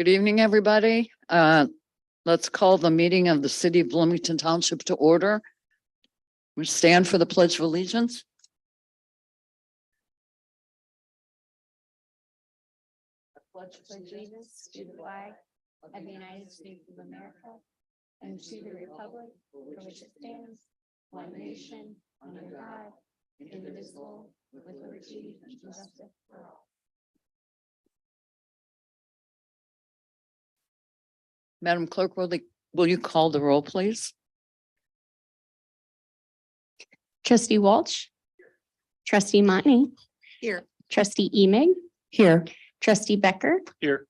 Good evening, everybody. Let's call the meeting of the City of Bloomington Township to order. We stand for the Pledge of Allegiance. Allegiance to the flag of the United States of America and to the republic for which it stands, one nation, under God, indivisible, with liberty and justice for all. Madam Clerk, will you call the roll, please? Trustee Walsh. Trustee Montney. Here. Trustee Emig. Here. Trustee Becker. Here.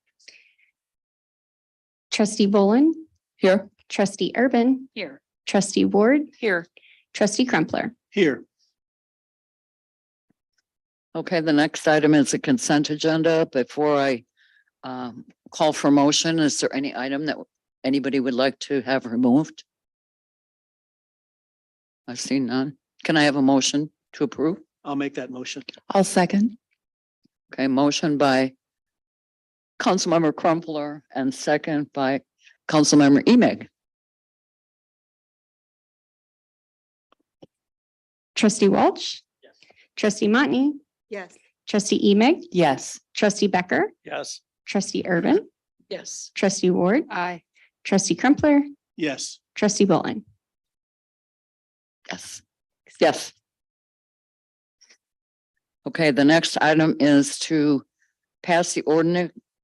Trustee Bolin. Here. Trustee Urban. Here. Trustee Ward. Here. Trustee Crumpler. Here. Okay, the next item is a consent agenda. Before I call for motion, is there any item that anybody would like to have removed? I see none. Can I have a motion to approve? I'll make that motion. I'll second. Okay, motion by Councilmember Crumpler and second by Councilmember Emig. Trustee Walsh. Yes. Trustee Montney. Yes. Trustee Emig. Yes. Trustee Becker. Yes. Trustee Urban. Yes. Trustee Ward. Aye. Trustee Crumpler. Yes. Trustee Bolin. Yes. Yes. Okay, the next item is to pass the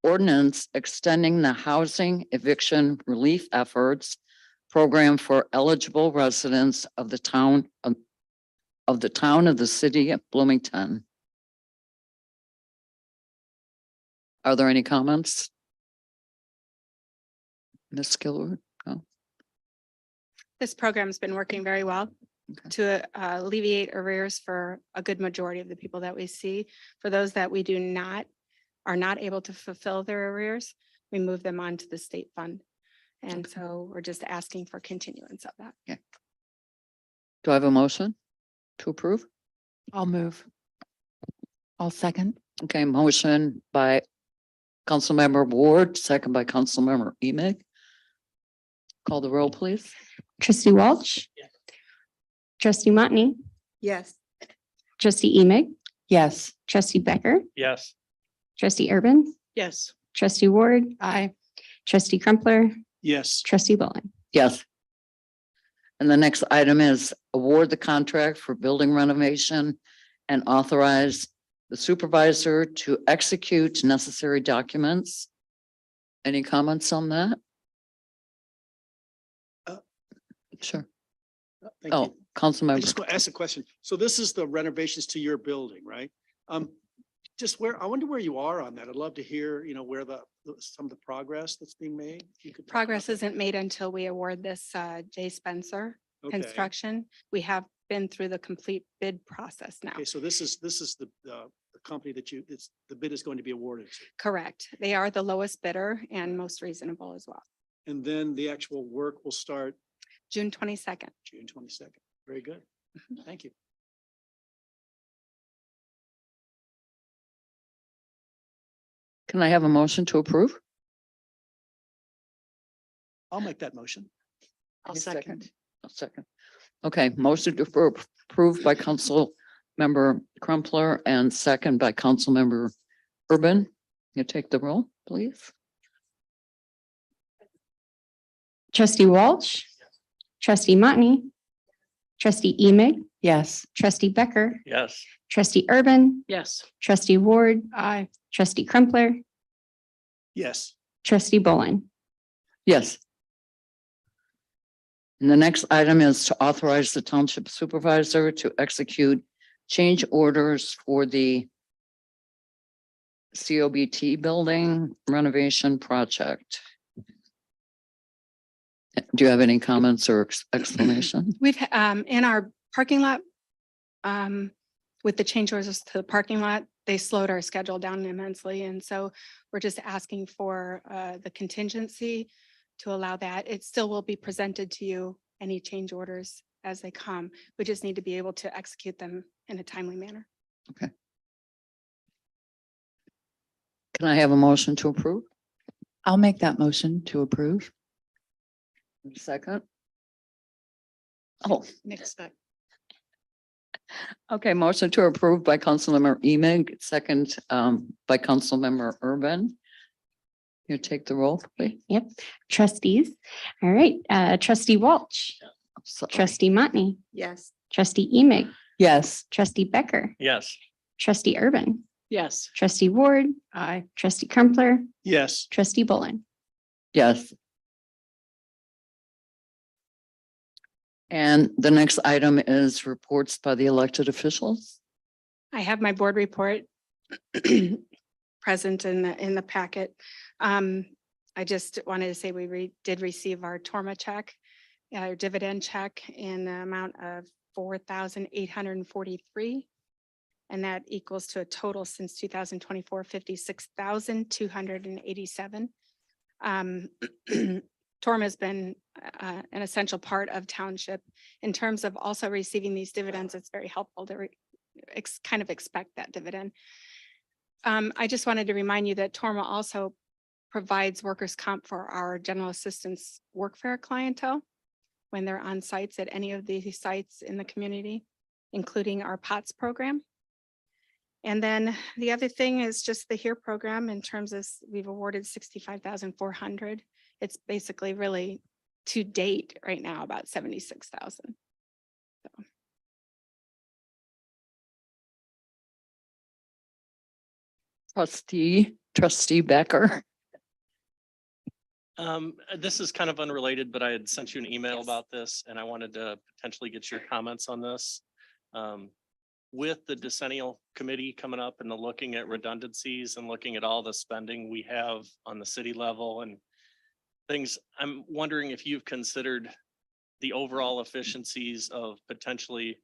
ordinance extending the housing eviction relief efforts program for eligible residents of the town of the city of Bloomington. Are there any comments? Ms. Skillwood? No? This program's been working very well Okay. to alleviate arrears for a good majority of the people that we see. For those that we are not able to fulfill their arrears, we move them on to the state fund. And so we're just asking for continuance of that. Do I have a motion to approve? I'll move. I'll second. Okay, motion by Councilmember Ward, second by Councilmember Emig. Call the roll, please. Trustee Walsh. Yes. Trustee Montney. Yes. Trustee Emig. Yes. Trustee Becker. Yes. Trustee Urban. Yes. Trustee Ward. Aye. Trustee Crumpler. Yes. Trustee Bolin. Yes. And the next item is award the contract for building renovation and authorize the supervisor to execute necessary documents. Any comments on that? Sure. Thank Oh, you. I Councilmember. just want to ask a question. So this is the renovations to your building, right? Just where, I wonder where you are on that. I'd love to hear, where some of the progress that's being made. If you could talk about Progress that. isn't made until we award this J. Spencer Okay. construction. We have been through the complete bid process now. Okay, so this is the company that the bid is going to be awarded to. Correct. They are the lowest bidder and most reasonable as well. And then the actual work will start June 22nd. June 22nd. Very good. Thank you. Can I have a motion to approve? I'll make that motion. I'll second. Okay, motion to approved by Councilmember Crumpler and second by Councilmember Urban. You take the roll, please. Trustee Walsh. Trustee Montney. Trustee Emig. Yes. Trustee Becker. Yes. Trustee Urban. Yes. Trustee Ward. Aye. Trustee Crumpler. Yes. Trustee Bolin. Yes. And the next item is to authorize the township supervisor to execute change orders for the COBT building renovation project. Do you have any comments or explanation? We've, in our parking lot, with the change orders to the parking lot, they slowed our schedule down immensely. And so we're just asking for the contingency to allow that. It still will be presented to you, any change orders as they come. We just need to be able to execute them in a timely manner. Can I have a motion to approve? I'll make that motion to approve. Second. Oh, Next step. okay, motion to approve by Councilmember Emig, second by Councilmember Urban. You take the roll, please. Yep, trustees. All right, trustee Walsh, Sorry. trustee Motney, Yes. trustee Emig, Yes. trustee Becker, Yes. trustee Urban, Yes. trustee Ward, Aye. trustee Crumpler, Yes, trustee Bolin. Yes. And the next item is reports by the elected officials. I have my board report present in the packet. I just wanted to say we did receive our Torma check, our dividend check in the amount of 4,843. And that equals to a total since 2024, 56,287. Torma has been an essential part of Township in terms of also receiving these dividends. It's very helpful to kind of expect that dividend. I just wanted to remind you that Torma also provides workers' comp for our general assistance workfare clientele when they're on sites at any of these sites in the community, including our POTS program. And then the other thing is just the HERE program in terms of we've awarded 65,400. It's basically really to date right now about 76,000. Trustee Becker. This is kind of unrelated, but I had sent you an email Yes. about this and I wanted to potentially get your comments on this. With the decennial committee coming up and the looking at redundancies and looking at all the spending we have on the city level and things, I'm wondering if you've considered the overall efficiencies of potentially,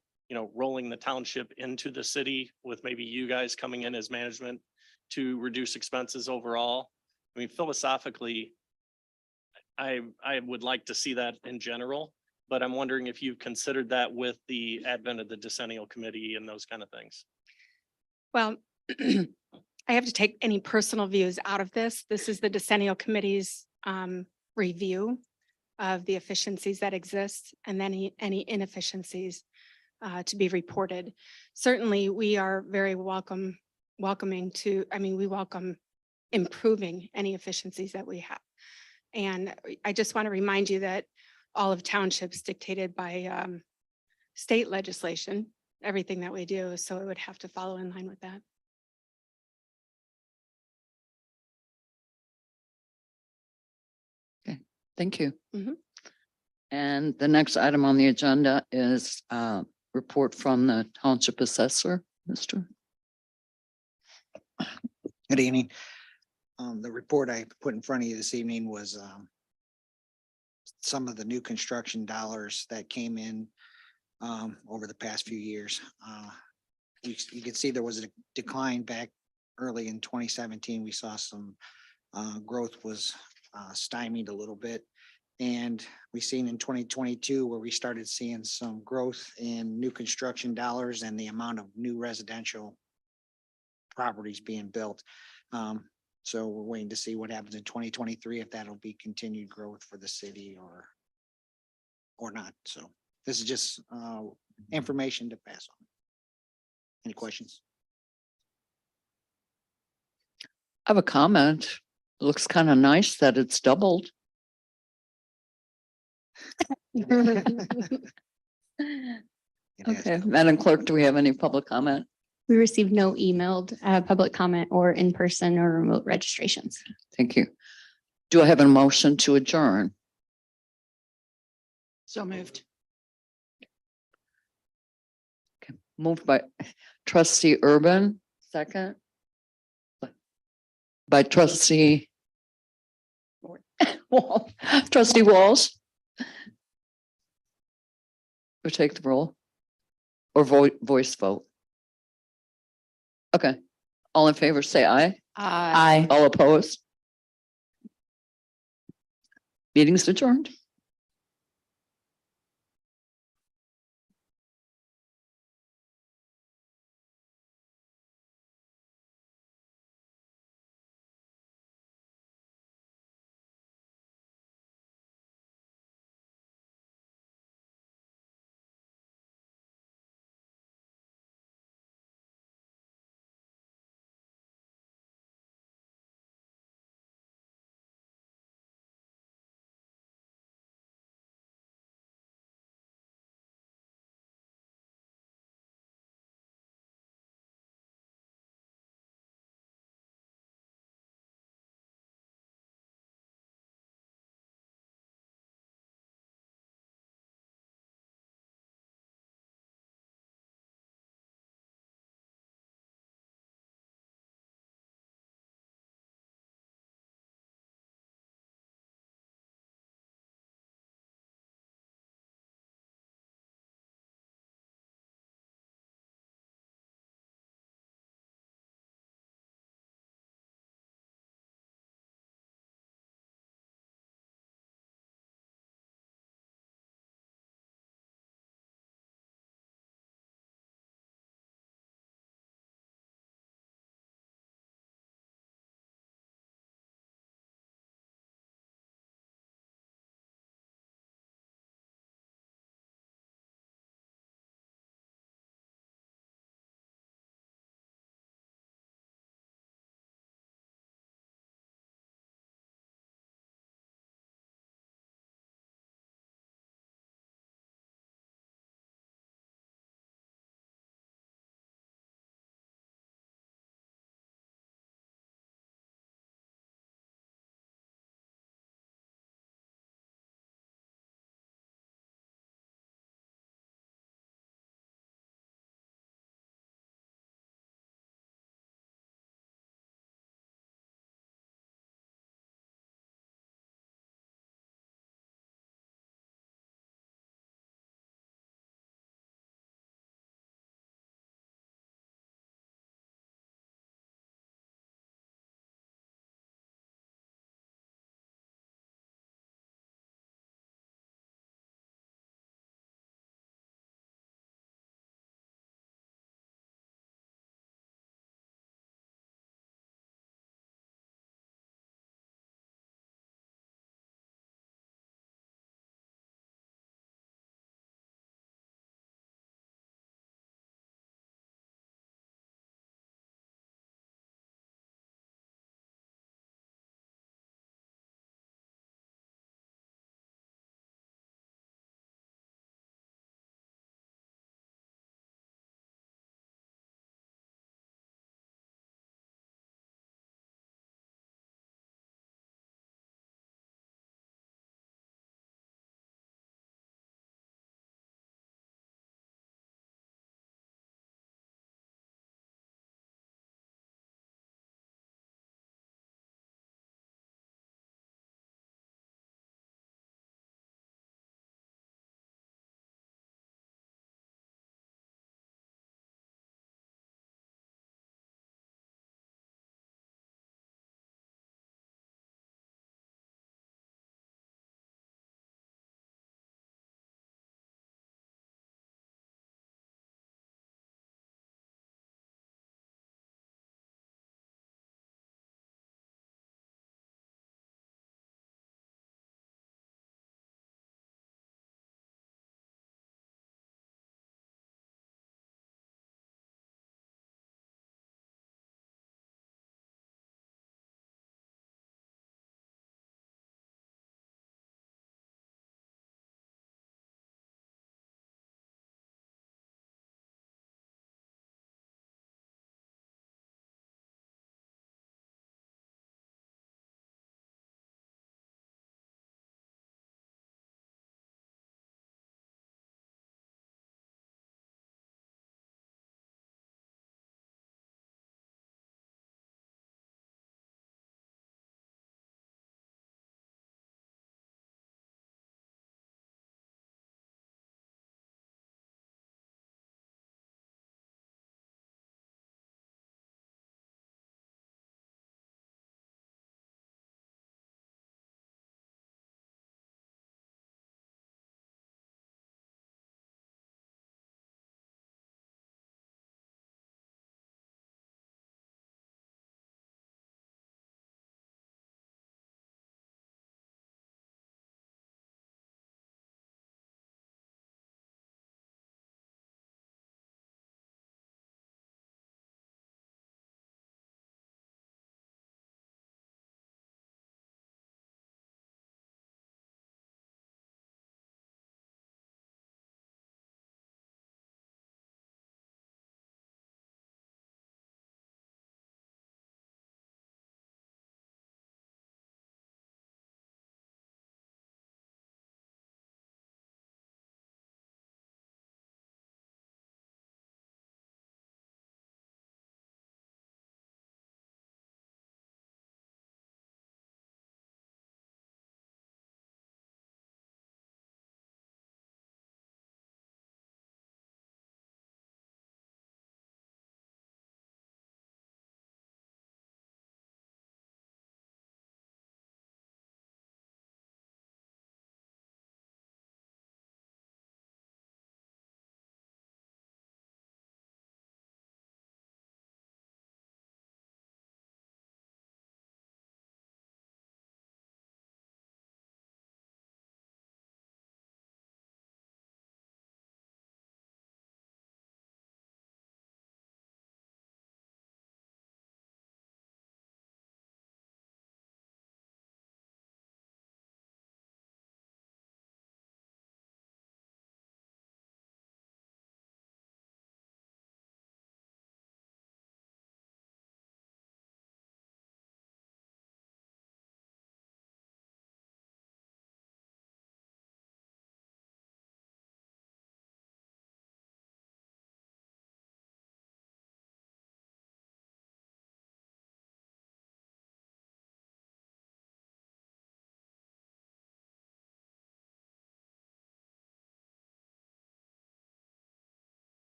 rolling the township into the city with maybe you guys coming in as management to reduce expenses overall. I mean, philosophically, I would like to see that in general, but I'm wondering if you've considered that with the advent of the decennial committee and those kind of things. Well, I have to take any personal views out of this. This is the decennial committee's review of the efficiencies that exist and then any inefficiencies to be reported. Certainly, we are very welcoming to, we welcome improving any efficiencies that we have. And I just want to remind you that all of townships dictated by state legislation, everything that we do, so it would have to follow in line with that. Thank you. Mhm. And the next item on the agenda is report from the township assessor, Mr. Good evening. The report I put in front of you this evening was some of the new construction dollars that came in over the past few years. You can see there was a decline back early in 2017. We saw some growth was stymied a little bit. And we seen in 2022 where we started seeing some growth in new construction dollars and the amount of new residential properties being built. So we're waiting to see what happens in 2023, if that'll be continued growth for the city or not. So this is just information to pass on. Any questions? I have a comment. Looks kind of nice that it's doubled. It has Okay, been. Madam Clerk, do we have any public comment? We received no emailed public comment or in-person or remote registrations. Thank you. Do I have a motion to adjourn? So moved. Moved by trustee Urban, second. By trustee. Trustee Walsh. Or take the roll. Or voice vote. Okay, all in favor, say aye. Aye. All opposed? Meeting's adjourned.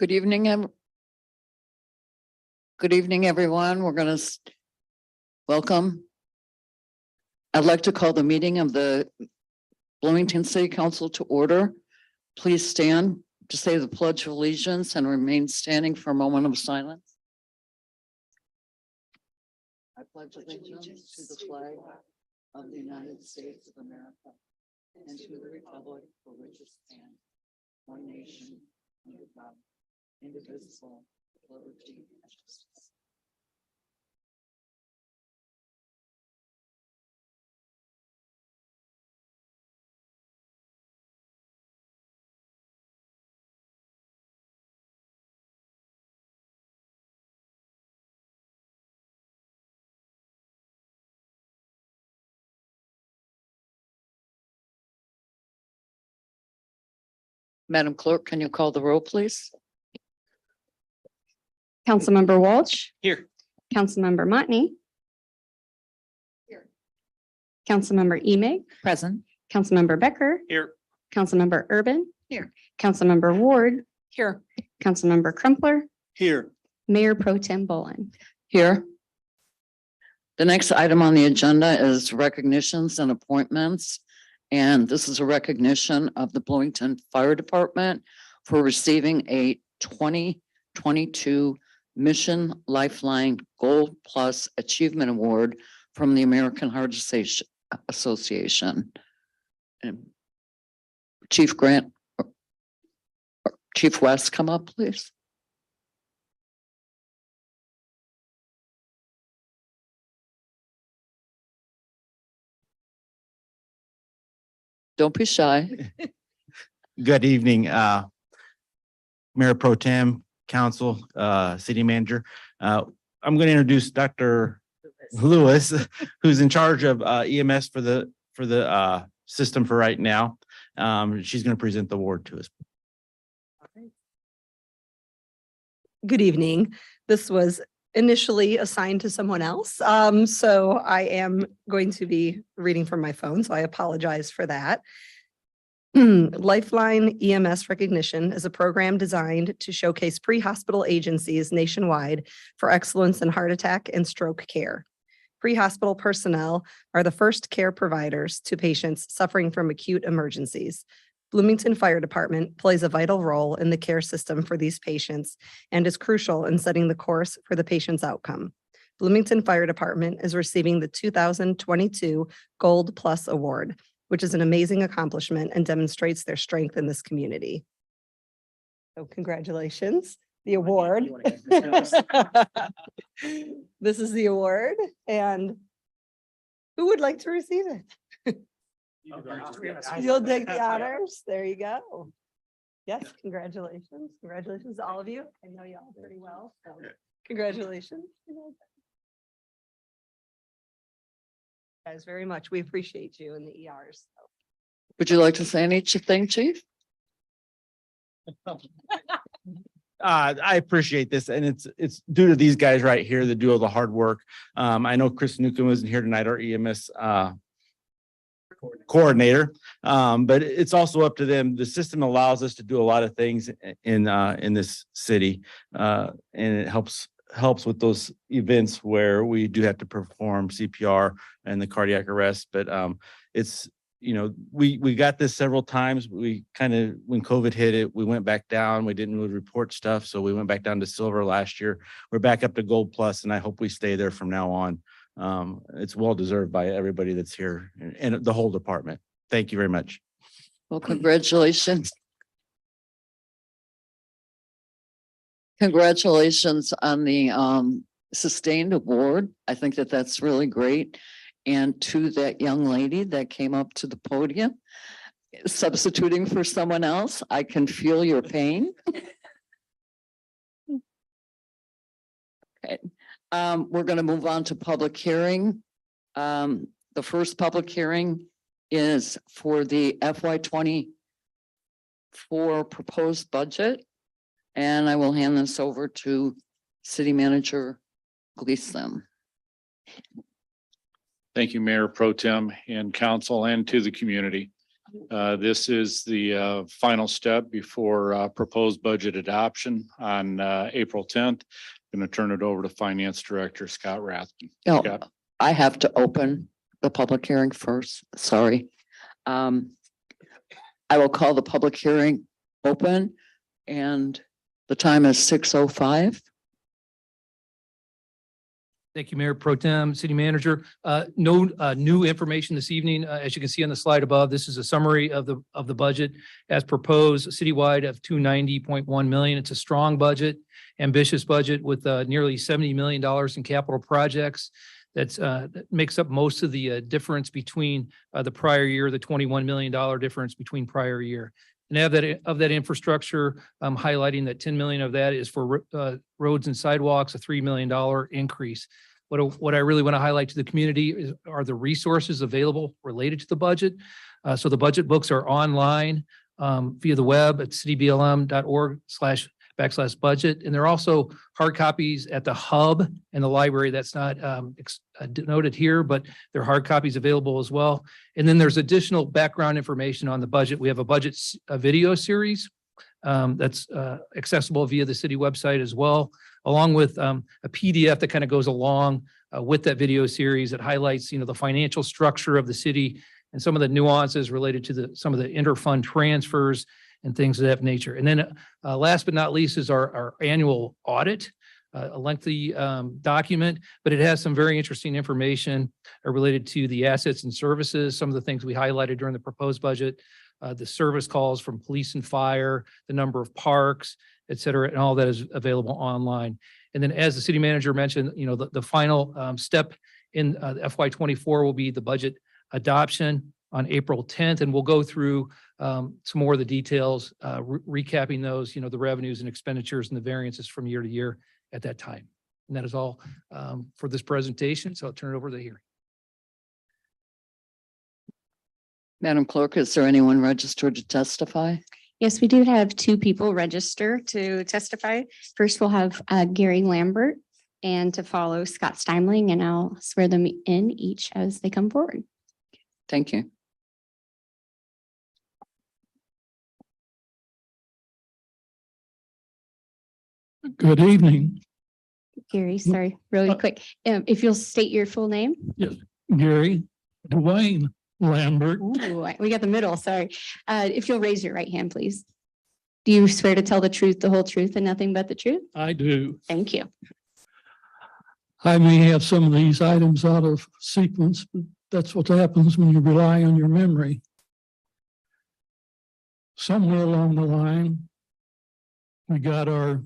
Good evening, good evening, everyone. We're going to welcome. I'd like to call the meeting of the Bloomington City Council to order. Please stand to say the Pledge of Allegiance and remain standing for a moment of silence. I pledge allegiance to the flag of the United States of America and to the republic for which it stands, one nation, under God, indivisible, with liberty and justice. Madam Clerk, can you call the roll, please? Councilmember Walsh, Here. Councilmember Motney. Councilmember Emig, Present. Councilmember Becker, Here. Councilmember Urban. Here. Councilmember Ward, Here. Councilmember Crumpler, Here. Mayor Pro Tem Bolin. Here. The next item on the agenda is recognitions and appointments. And this is a recognition of the Bloomington Fire Department for receiving a 2022 Mission Lifeline Gold Plus Achievement Award from the American Heart Association. And Chief Grant, Chief West, come up, please. Don't be shy. Good evening, Mayor Pro Tem, Council, City Manager. I'm going to introduce Dr. Lewis, who's in charge of EMS for the system for right now. She's going to present the award to us. Good evening. This was initially assigned to someone else. So I am going to be reading from my phone, so I apologize for that. Lifeline EMS Recognition is a program designed to showcase pre-hospital agencies nationwide for excellence in heart attack and stroke care. Pre-hospital personnel are the first care providers to patients suffering from acute emergencies. Bloomington Fire Department plays a vital role in the care system for these patients and is crucial in setting the course for the patient's outcome. Bloomington Fire Department is receiving the 2022 Gold Plus Award, which is an amazing accomplishment and demonstrates their strength in this community. So congratulations, the award. This is the award, and who would like to receive it? You'll take the honors. There you go. Yes, congratulations. Congratulations to all of you. I know you all pretty well. So congratulations. Guys, very much. We appreciate you in the ERs. Would you like to say anything, Chief? I appreciate this, and it's due to these guys right here that do all the hard work. I know Chris Newcomb isn't here tonight, our EMS coordinator, but it's also up to them. The system allows us to do a lot of things in this city, and it helps with those events where we do have to perform CPR and the cardiac arrest. But it's, we got this several times. We kind of, when COVID hit it, we went back down. We didn't really report stuff, so we went back down to silver last year. We're back up to gold plus, and I hope we stay there from now on. It's well deserved by everybody that's here and the whole department. Thank you very much. Well, congratulations. Congratulations on the sustained award. I think that that's really great. And to that young lady that came up to the podium, substituting for someone else, I can feel your pain. Okay. We're going to move on to public hearing. The first public hearing is for the FY24 proposed budget. And I will hand this over to City Manager Gleason. Thank you, Mayor Pro Tem and Council, and to the community. This is the final step before proposed budget adoption on April 10th. Going to turn it over to Finance Director Scott Rathman. Oh, Scott? I have to open the public hearing first. Sorry. I will call the public hearing open and the time is 6:05. Thank you, Mayor Pro Tem, City Manager. No new information this evening. As you can see on the slide above, this is a summary of the budget as proposed citywide of 290.1 million. It's a strong budget, ambitious budget with nearly $70 million in capital projects. That makes up most of the difference between the prior year, the $21 million difference between prior year. And of that infrastructure, I'm highlighting that 10 million of that is for roads and sidewalks, a $3 million increase. What I really want to highlight to the community are the resources available related to the budget. So the budget books are online via the web at cityblm.org/budget. And there are also hard copies at the hub and the library. That's not denoted here, but there are hard copies available as well. And then there's additional background information on the budget. We have a budget video series that's accessible via the city website as well, along with a PDF that kind of goes along with that video series that highlights, the financial structure of the city and some of the nuances related to some of the interfund transfers and things of that nature. And then last but not least is our annual audit, a lengthy document, but it has some very interesting information related to the assets and services, some of the things we highlighted during the proposed budget, the service calls from police and fire, the number of parks, et cetera, and all that is available online. And then as the city manager mentioned, the final step in FY24 will be the budget adoption on April 10th, and we'll go through some more of the details, recapping those, the revenues and expenditures and the variances from year to year at that time. And that is all for this presentation. So I'll turn it over to the hearing. Madam Clerk, is there anyone registered to testify? Yes, we do have two people register to testify. First, we'll have Gary Lambert, and to follow Scott Steinling, and I'll swear them in each as they come forward. Thank you. Good evening, Gary, sorry, really quick. If you'll state your full name. Gary Dwayne Lambert. Ooh, we got the middle, sorry. If you'll raise your right hand, please. Do you swear to tell the truth, the whole truth, and nothing but the truth? I do. Thank you. I may have some of these items out of sequence, but that's what happens when you rely on your memory. Somewhere along the line, we got our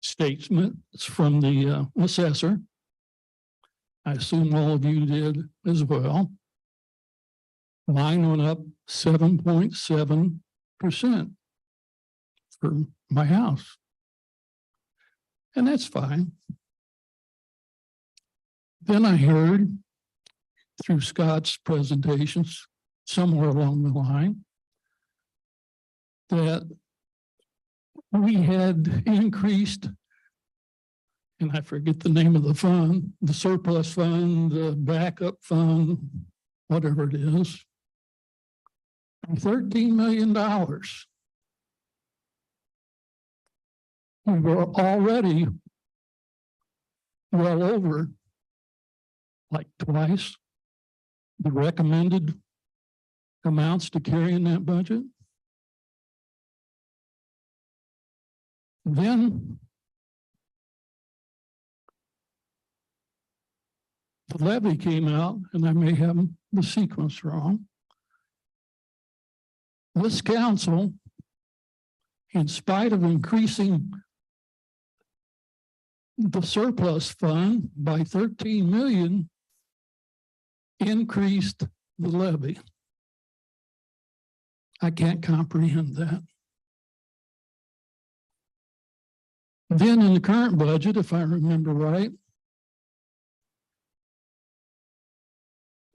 statement. It's from the assessor. I assume all of you did as well. Mine went up 7.7% for my house. And that's fine. Then I heard through Scott's presentations somewhere along the line that we had increased, and I forget the name of the fund, the surplus fund, the backup fund, whatever it is, $13 million. We were already well over, like twice, the recommended amounts to carry in that budget. Then the levy came out, and I may have the sequence wrong. This council, in spite of increasing the surplus fund by 13 million, increased the levy. I can't comprehend that. Then in the current budget, if I remember right,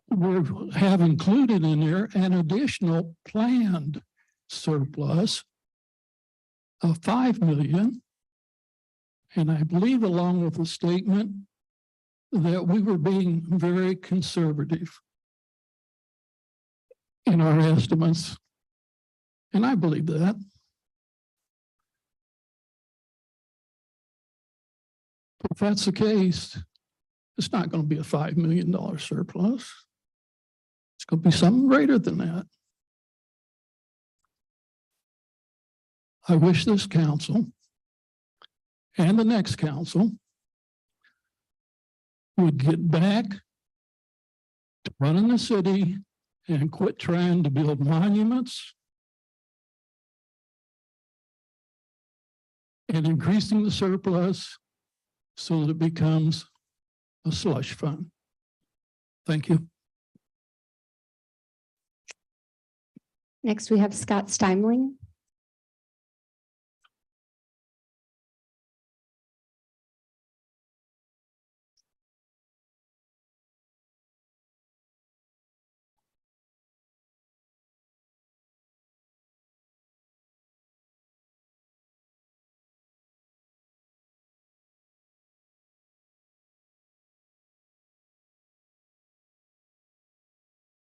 we have included in there an additional planned surplus of 5 million. And I believe along with the statement that we were being very conservative in our estimates. And I believe that. If that's the case, it's not going to be a $5 million surplus. It's going to be something greater than that. I wish this council and the next council would get back to running the city and quit trying to build monuments and increasing the surplus so that it becomes a slush fund. Thank you. Next, we have Scott Steimling.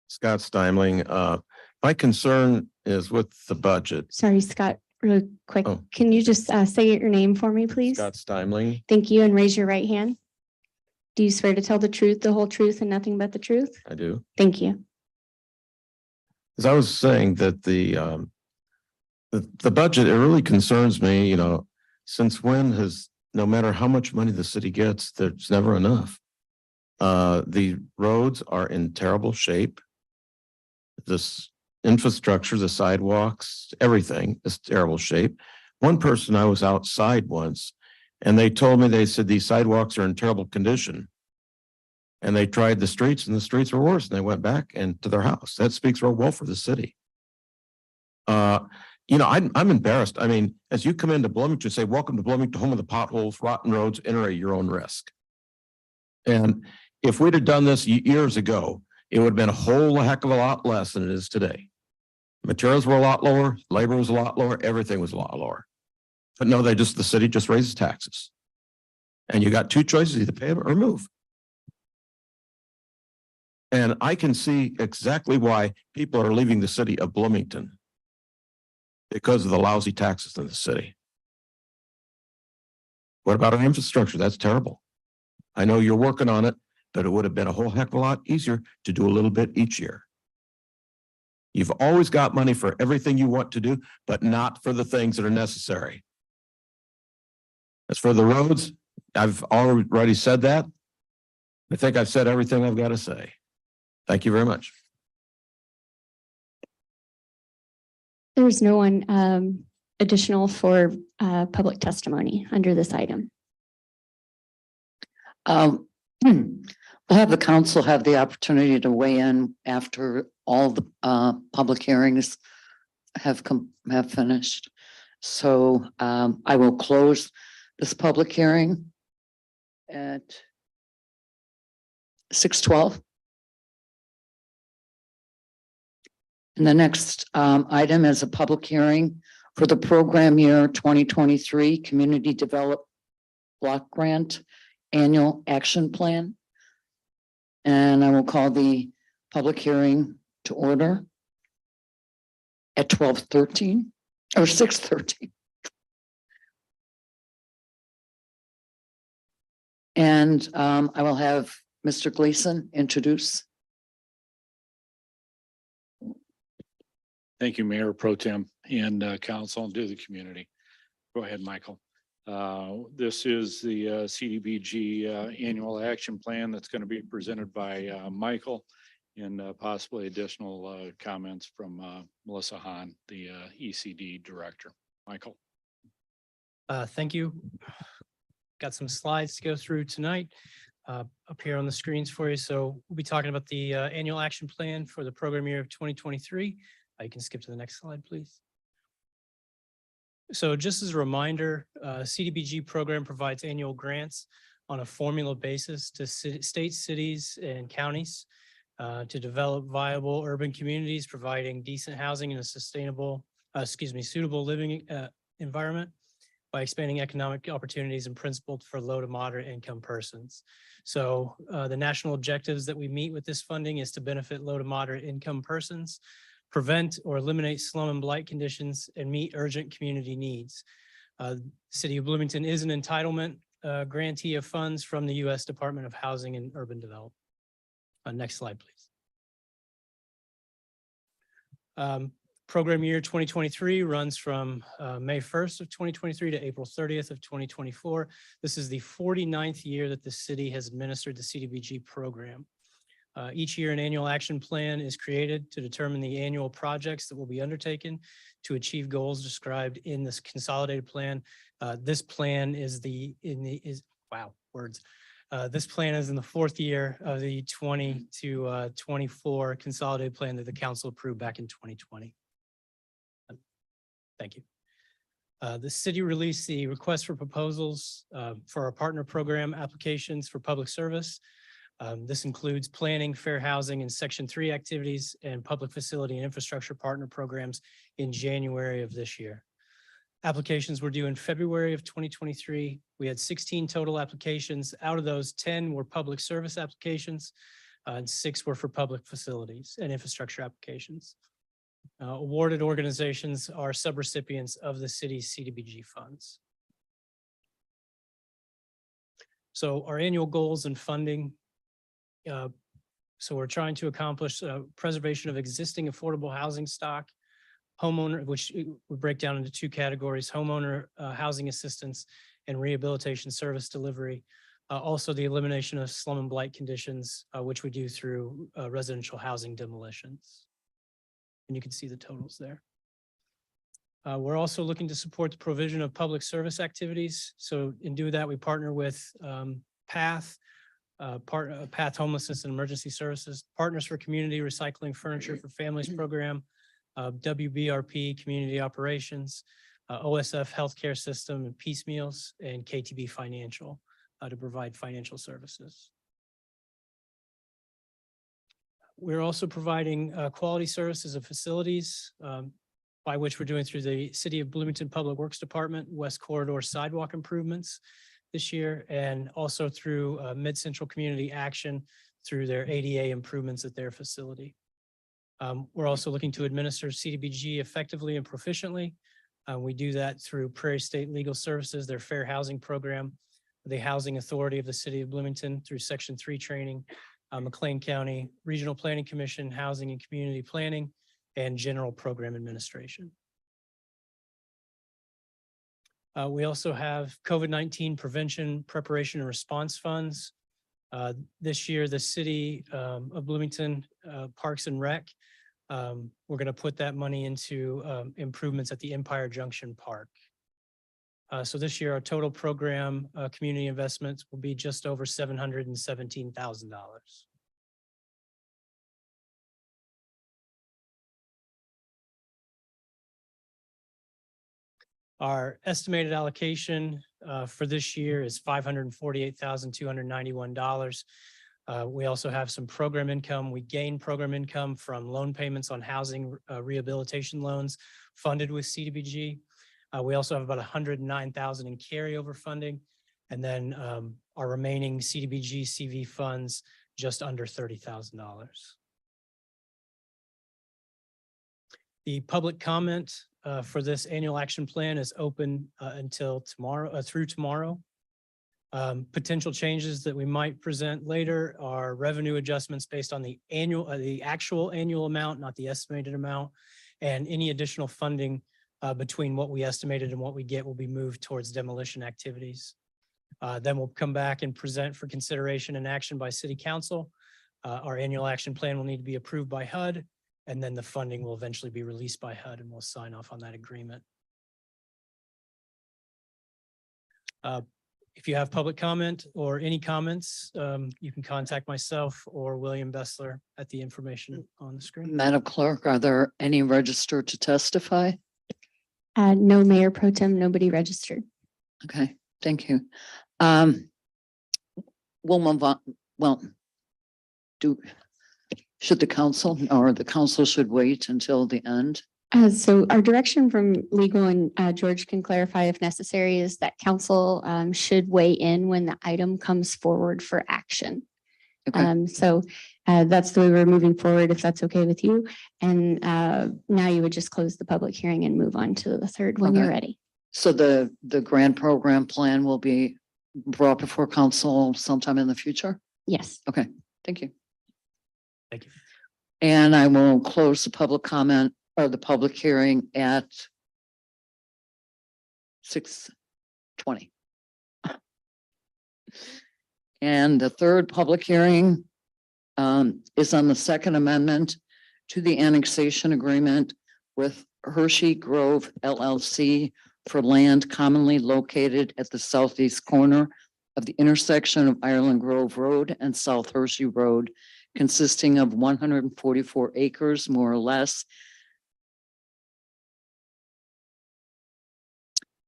Scott Steimling. My concern is with the budget. Sorry, Scott, really quick. Oh. Can you just say your name for me, please? Scott Steimling. Thank you, and raise your right hand. Do you swear to tell the truth, the whole truth, and nothing but the truth? I do. Thank you. As I was saying that the budget, it really concerns me, since when has, no matter how much money the city gets, there's never enough. The roads are in terrible shape. This infrastructure, the sidewalks, everything is terrible shape. One person, I was outside once and they told me, they said these sidewalks are in terrible condition. And they tried the streets and the streets were worse and they went back and to their house. That speaks real well for the city. I'm embarrassed. I mean, as you come into Bloomington, say, welcome to Bloomington, home of the potholes, rotten roads, enter at your own risk. And if we'd have done this years ago, it would have been a whole heck of a lot less than it is today. Materials were a lot lower, labor was a lot lower, everything was a lot lower. But no, the city just raises taxes. And you got two choices, either pay or move. And I can see exactly why people are leaving the city of Bloomington because of the lousy taxes in the city. What about our infrastructure? That's terrible. I know you're working on it, but it would have been a whole heck of a lot easier to do a little bit each year. You've always got money for everything you want to do, but not for the things that are necessary. As for the roads, I've already said that. I think I've said everything I've got to say. Thank you very much. There's no one additional for public testimony under this item. We'll have the council have the opportunity to weigh in after all the public hearings have finished. So I will close this public hearing at 6:12. And the next item is a public hearing for the program year 2023 Community Develop Block Grant Annual Action Plan. And I will call the public hearing to order at 12:13 or 6:13. And I will have Mr. Gleason introduce. Thank you, Mayor Pro Tem and council and to the community. Go ahead, Michael. This is the CDBG annual action plan that's going to be presented by Michael and possibly additional comments from Melissa Hahn, the ECD director. Michael. Thank you. Got some slides to go through tonight up here on the screens for you. So we'll be talking about the annual action plan for the program year of 2023. You can skip to the next slide, please. So just as a reminder, CDBG program provides annual grants on a formula basis to states, cities, and counties to develop viable urban communities, providing decent housing and a sustainable, suitable living environment. by expanding economic opportunities and principled for low to moderate income persons. So the national objectives that we meet with this funding is to benefit low to moderate income persons, prevent or eliminate slum and blight conditions, and meet urgent community needs. City of Bloomington is an entitlement grantee of funds from the U.S. Department of Housing and Urban Development. Next slide, please. Program year 2023 runs from May 1st of 2023 to April 30th of 2024. This is the 49th year that the city has administered the CDBG program. Each year, an annual action plan is created to determine the annual projects that will be undertaken to achieve goals described in this consolidated plan. This plan is this plan is in the fourth year of the 20 to 24 consolidated plan that the council approved back in 2020. Thank you. The city released the request for proposals for our partner program applications for public service. This includes planning, fair housing, and Section 3 activities and public facility and infrastructure partner programs in January of this year. Applications were due in February of 2023. We had 16 total applications. Out of those, 10 were public service applications and 6 were for public facilities and infrastructure applications. Awarded organizations are subrecipients of the city's CDBG funds. So our annual goals and funding. So we're trying to accomplish preservation of existing affordable housing stock, homeowner, which we break down into 2 categories, homeowner housing assistance and rehabilitation service delivery. Also the elimination of slum and blight conditions, which we do through residential housing demolitions. And you can see the totals there. We're also looking to support the provision of public service activities. So in doing that, we partner with PATH, PATH Homelessness and Emergency Services, Partners for Community Recycling Furniture for Families Program, WBRP Community Operations, OSF Healthcare System and Piecemeals, and KTB Financial to provide financial services. We're also providing quality services and facilities by which we're doing through the City of Bloomington Public Works Department, West Corridor sidewalk improvements this year, and also through Mid-Central Community Action through their ADA improvements at their facility. We're also looking to administer CDBG effectively and proficiently. We do that through Prairie State Legal Services, their fair housing program, the Housing Authority of the City of Bloomington through Section 3 training, McLean County Regional Planning Commission, Housing and Community Planning, and General Program Administration. We also have COVID-19 prevention, preparation, and response funds. This year, the City of Bloomington Parks and Rec, we're going to put that money into improvements at the Empire Junction Park. So this year, our total program community investments will be just over $717,000. Our estimated allocation for this year is $548,291. We also have some program income. We gain program income from loan payments on housing rehabilitation loans funded with CDBG. We also have about $109,000 in carryover funding. And then our remaining CDBG CV funds, just under $30,000. The public comment for this annual action plan is open until tomorrow, through tomorrow. Potential changes that we might present later are revenue adjustments based on the actual annual amount, not the estimated amount, and any additional funding between what we estimated and what we get will be moved towards demolition activities. Then we'll come back and present for consideration and action by City Council. Our annual action plan will need to be approved by HUD, and then the funding will eventually be released by HUD and we'll sign off on that agreement. If you have public comment or any comments, you can contact myself or William Bessler at the information on the screen. Madam Clerk, are there any registered to testify? No, Mayor Pro Tem, nobody registered. Okay, thank you. We'll move on. Well, should the council or the council should wait until the end So our direction from legal, and George can clarify if necessary, is that council should weigh in when the item comes forward for action. Okay. So that's the way we're moving forward, if that's okay with you. And now you would just close the public hearing and move on to the third when you're Okay. ready. So the grant program plan will be brought before council sometime in the future? Yes. Okay, thank you. Thank you. And I will close the public comment or the public hearing at 6:20. And the third public hearing is on the second amendment to the annexation agreement with Hershey Grove LLC for land commonly located at the southeast corner of the intersection of Ireland Grove Road and South Hershey Road, consisting of 144 acres, more or less.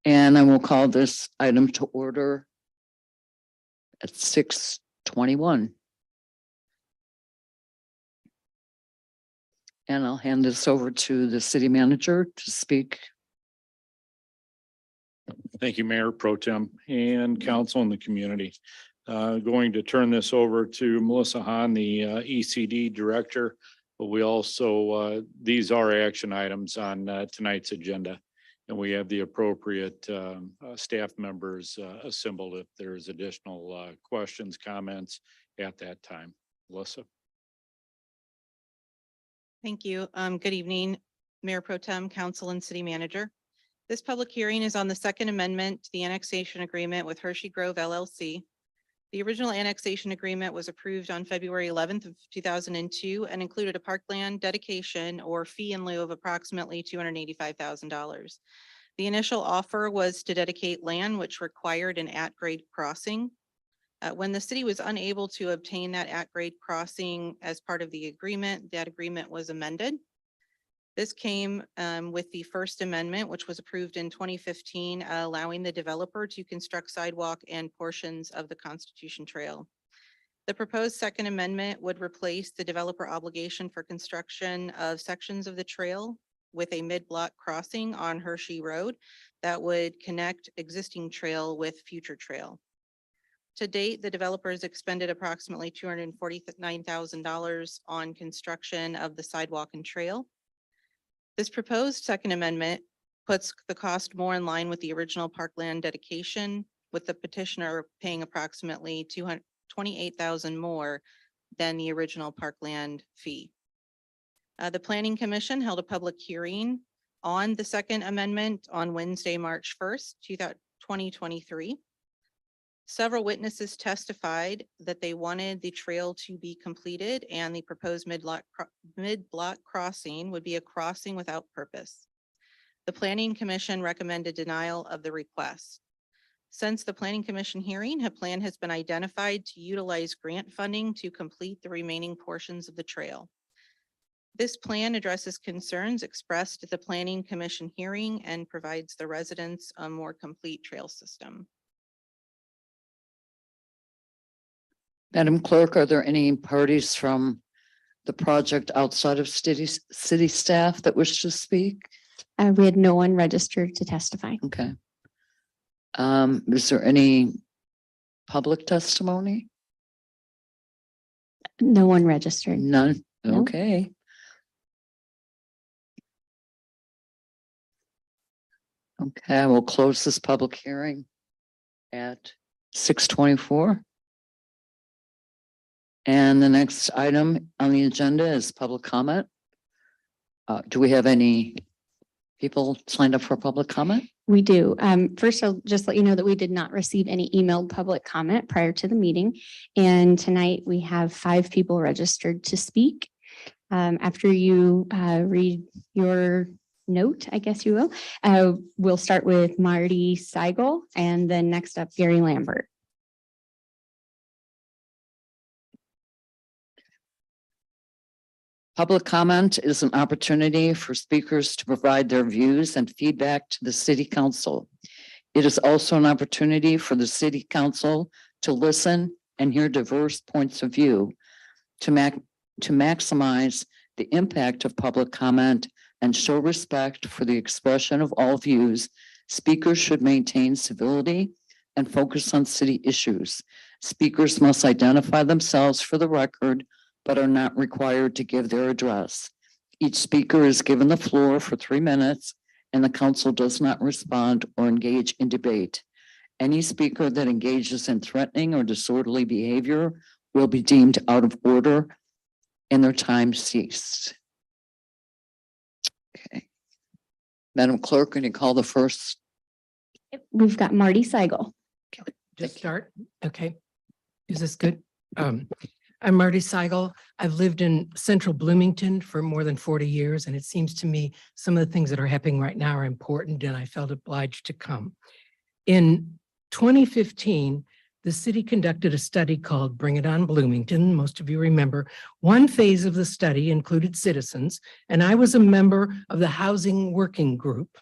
And I will call this item to order at 6:21. And I'll hand this over to the city manager to speak. Thank you, Mayor Pro Tem and council and the community. Going to turn this over to Melissa Hahn, the ECD Director. But we also, these are action items on tonight's agenda. And we have the appropriate staff members assembled if there's additional questions, comments at that time. Melissa? Thank you. Good evening, Mayor Pro Tem, Council and City Manager. This public hearing is on the second amendment to the annexation agreement with Hershey Grove LLC. The original annexation agreement was approved on February 11th of 2002 and included a parkland dedication or fee in lieu of approximately $285,000. The initial offer was to dedicate land which required an at-grade crossing. When the city was unable to obtain that at-grade crossing as part of the agreement, that agreement was amended. This came with the First Amendment, which was approved in 2015, allowing the developer to construct sidewalk and portions of the Constitution Trail. The proposed Second Amendment would replace the developer obligation for construction of sections of the trail with a mid-block crossing on Hershey Road that would connect existing trail with future trail. To date, the developer has expended approximately $249,000 on construction of the sidewalk and trail. This proposed Second Amendment puts the cost more in line with the original parkland dedication, with the petitioner paying approximately $228,000 more than the original parkland fee. The Planning Commission held a public hearing on the Second Amendment on Wednesday, March 1st, 2023. Several witnesses testified that they wanted the trail to be completed and the proposed mid-block crossing would be a crossing without purpose. The Planning Commission recommended denial of the request. Since the Planning Commission hearing, a plan has been identified to utilize grant funding to complete the remaining portions of the trail. This plan addresses concerns expressed at the Planning Commission hearing and provides the residents a more complete trail system. Madam Clerk, are there any parties from the project outside of city staff that wish to speak? We had no one registered to testify. Okay. Is there any public testimony? No one registered. None. No. Okay. Okay, I will close this public hearing at 6:24. And the next item on the agenda is public comment. Do we have any people signed up for public comment? We do. First, I'll just let you know that we did not receive any emailed public comment prior to the meeting. And tonight we have 5 people registered to speak. After you read your note, I guess you will, we'll start with Marty Seigel and then next up Gary Lambert. Public comment is an opportunity for speakers to provide their views and feedback to the city council. It is also an opportunity for the city council to listen and hear diverse points of view. To maximize the impact of public comment, and show respect for the expression of all views, speakers should maintain civility and focus on city issues. Speakers must identify themselves for the record, but are not required to give their address. Each speaker is given the floor for 3 minutes, and the council does not respond or engage in debate. Any speaker that engages in threatening or disorderly behavior will be deemed out of order and their time ceased. Okay. Madam Clerk, can you call the first? We've got Marty Seigel. Just start, okay. Is this good? I'm Marty Seigel. I've lived in central Bloomington for more than 40 years, and it seems to me some of the things that are happening right now are important, and I felt obliged to come. In 2015, the city conducted a study called Bring It On Bloomington. Most of you remember. One phase of the study included citizens, and I was a member of the Housing Working Group.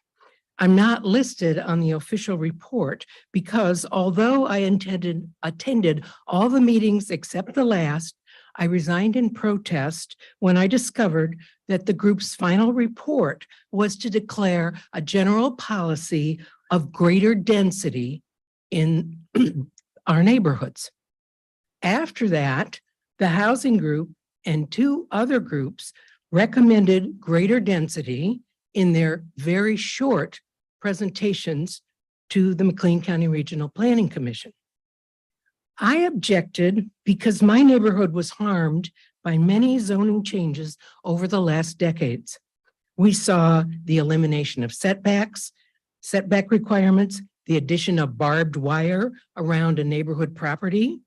I'm not listed on the official report because although I attended all the meetings except the last, I resigned in protest when I discovered that the group's final report was to declare a general policy of greater density in our neighborhoods. After that, the housing group and 2 other groups recommended greater density in their very short presentations to the McLean County Regional Planning Commission. I objected because my neighborhood was harmed by many zoning changes over the last decades. We saw the elimination of setbacks, setback requirements, the addition of barbed wire around a neighborhood property,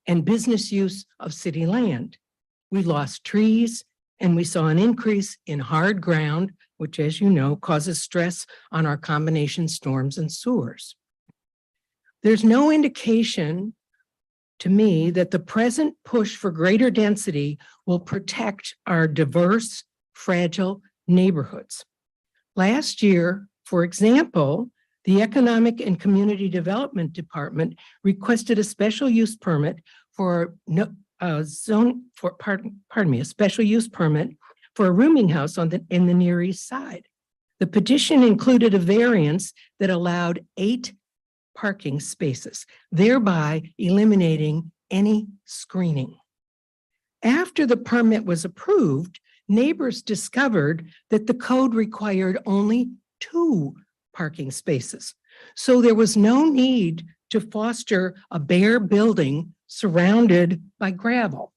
and business use of city land. We lost trees, and we saw an increase in hard ground, which, as you know, causes stress on our combination storms and sewers. There's no indication to me that the present push for greater density will protect our diverse, fragile neighborhoods. Last year, for example, the Economic and Community Development Department requested a special use permit for a special use permit for a rooming house in the Near East Side. The petition included a variance that allowed 8 parking spaces, thereby eliminating any screening. After the permit was approved, neighbors discovered that the code required only 2 parking spaces. So there was no need to foster a bare building surrounded by gravel.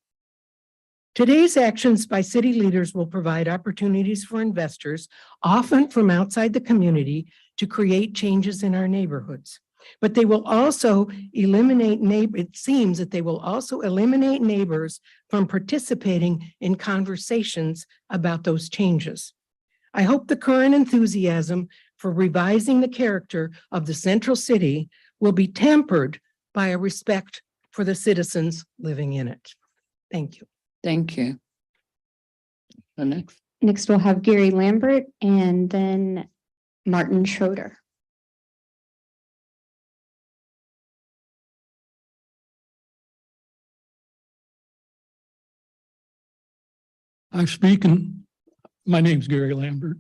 Today's actions by city leaders will provide opportunities for investors, often from outside the community, to create changes in our neighborhoods. But they will also eliminate it seems that they will also eliminate neighbors from participating in conversations about those changes. I hope the current enthusiasm for revising the character of the central city will be tempered by a respect for the citizens living in it. Thank you. Thank you. The next. Next, we'll have Gary Lambert and then Martin Schroeder. I've spoken, my name's Gary Lambert.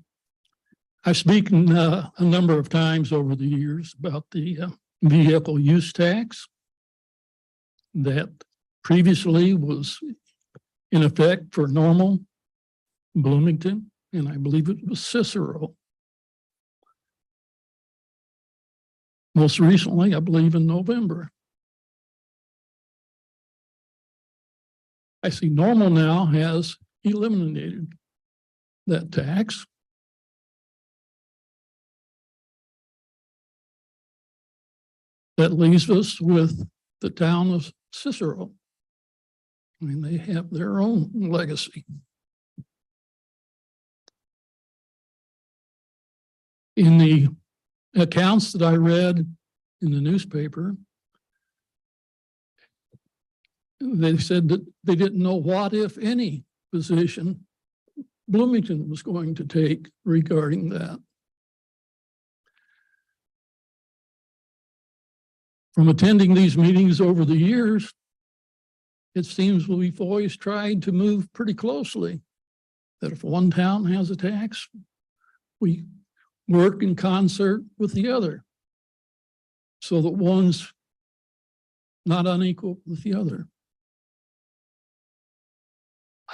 I've spoken a number of times over the years about the vehicle use tax that previously was in effect for Normal, Bloomington, and I believe it was Cicero. Most recently, I believe in November. I see Normal now has eliminated that tax. That leaves us with the town of Cicero. I mean, they have their own legacy. In the accounts that I read in the newspaper, they said that they didn't know what, if any, position Bloomington was going to take regarding that. From attending these meetings over the years, it seems we've always tried to move pretty closely. That if one town has a tax, we work in concert with the other. So that one's not unequal with the other.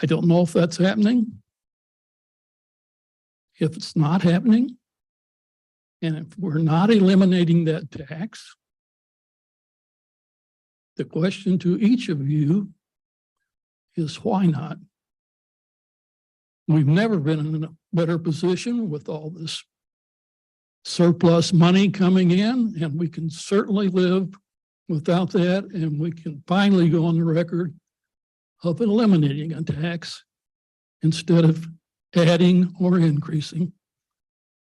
I don't know if that's happening. If it's not happening, and if we're not eliminating that tax, the question to each of you is why not? We've never been in a better position with all this surplus money coming in, and we can certainly live without that, and we can finally go on the record of eliminating a tax instead of adding or increasing.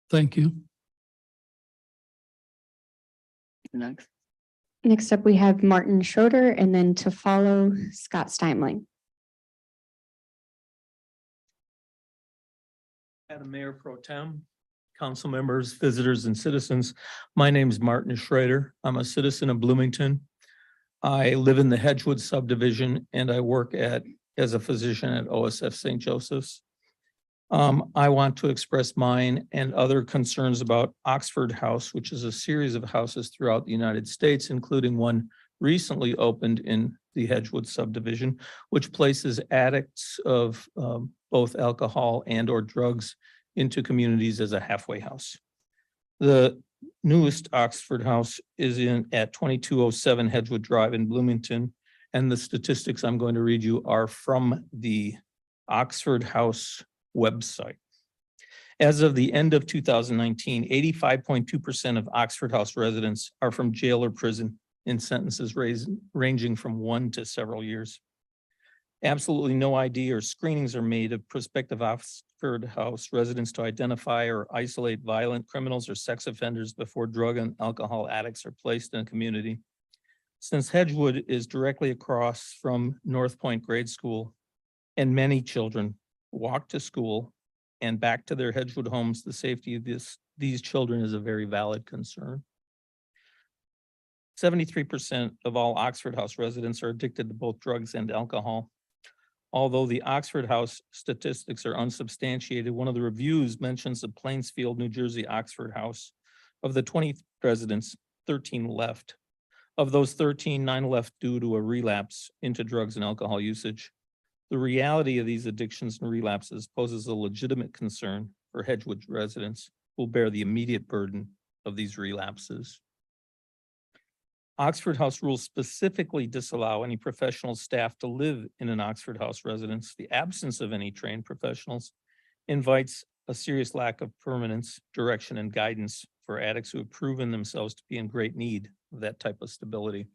Thank you. Next. Next up, we have Martin Schroeder, and then to follow Scott Steinling. Madam Mayor Pro Tem, council members, visitors, and citizens. My name is Martin Schrader. I'm a citizen of Bloomington. I live in the Hedgewood subdivision and I work as a physician at OSF St. Joseph's. I want to express mine and other concerns about Oxford House, which is a series of houses throughout the United States, including one recently opened in the Hedgewood subdivision, which places addicts of both alcohol and or drugs into communities as a halfway house. The newest Oxford House is at 2207 Hedgewood Drive in Bloomington. And the statistics I'm going to read you are from the Oxford House website. As of the end of 2019, 85.2% of Oxford House residents are from jail or prison in sentences ranging from 1 to several years. Absolutely no ID or screenings are made of prospective Oxford House residents to identify or isolate violent criminals or sex offenders before drug and alcohol addicts are placed in a community. Since Hedgewood is directly across from North Point Grade School and many children walk to school and back to their Hedgewood homes, the safety of these children is a very valid concern. 73% of all Oxford House residents are addicted to both drugs and alcohol. Although the Oxford House statistics are unsubstantiated, one of the reviews mentions the Plainsfield, New Jersey Oxford House. Of the 20 residents, 13 left. Of those 13, 9 left due to a relapse into drugs and alcohol usage. The reality of these addictions and relapses poses a legitimate concern for Hedgewood residents who will bear the immediate burden of these relapses. Oxford House rules specifically disallow any professional staff to live in an Oxford House residence. The absence of any trained professionals invites a serious lack of permanence, direction, and guidance for addicts who have proven themselves to be in great need of that type of stability.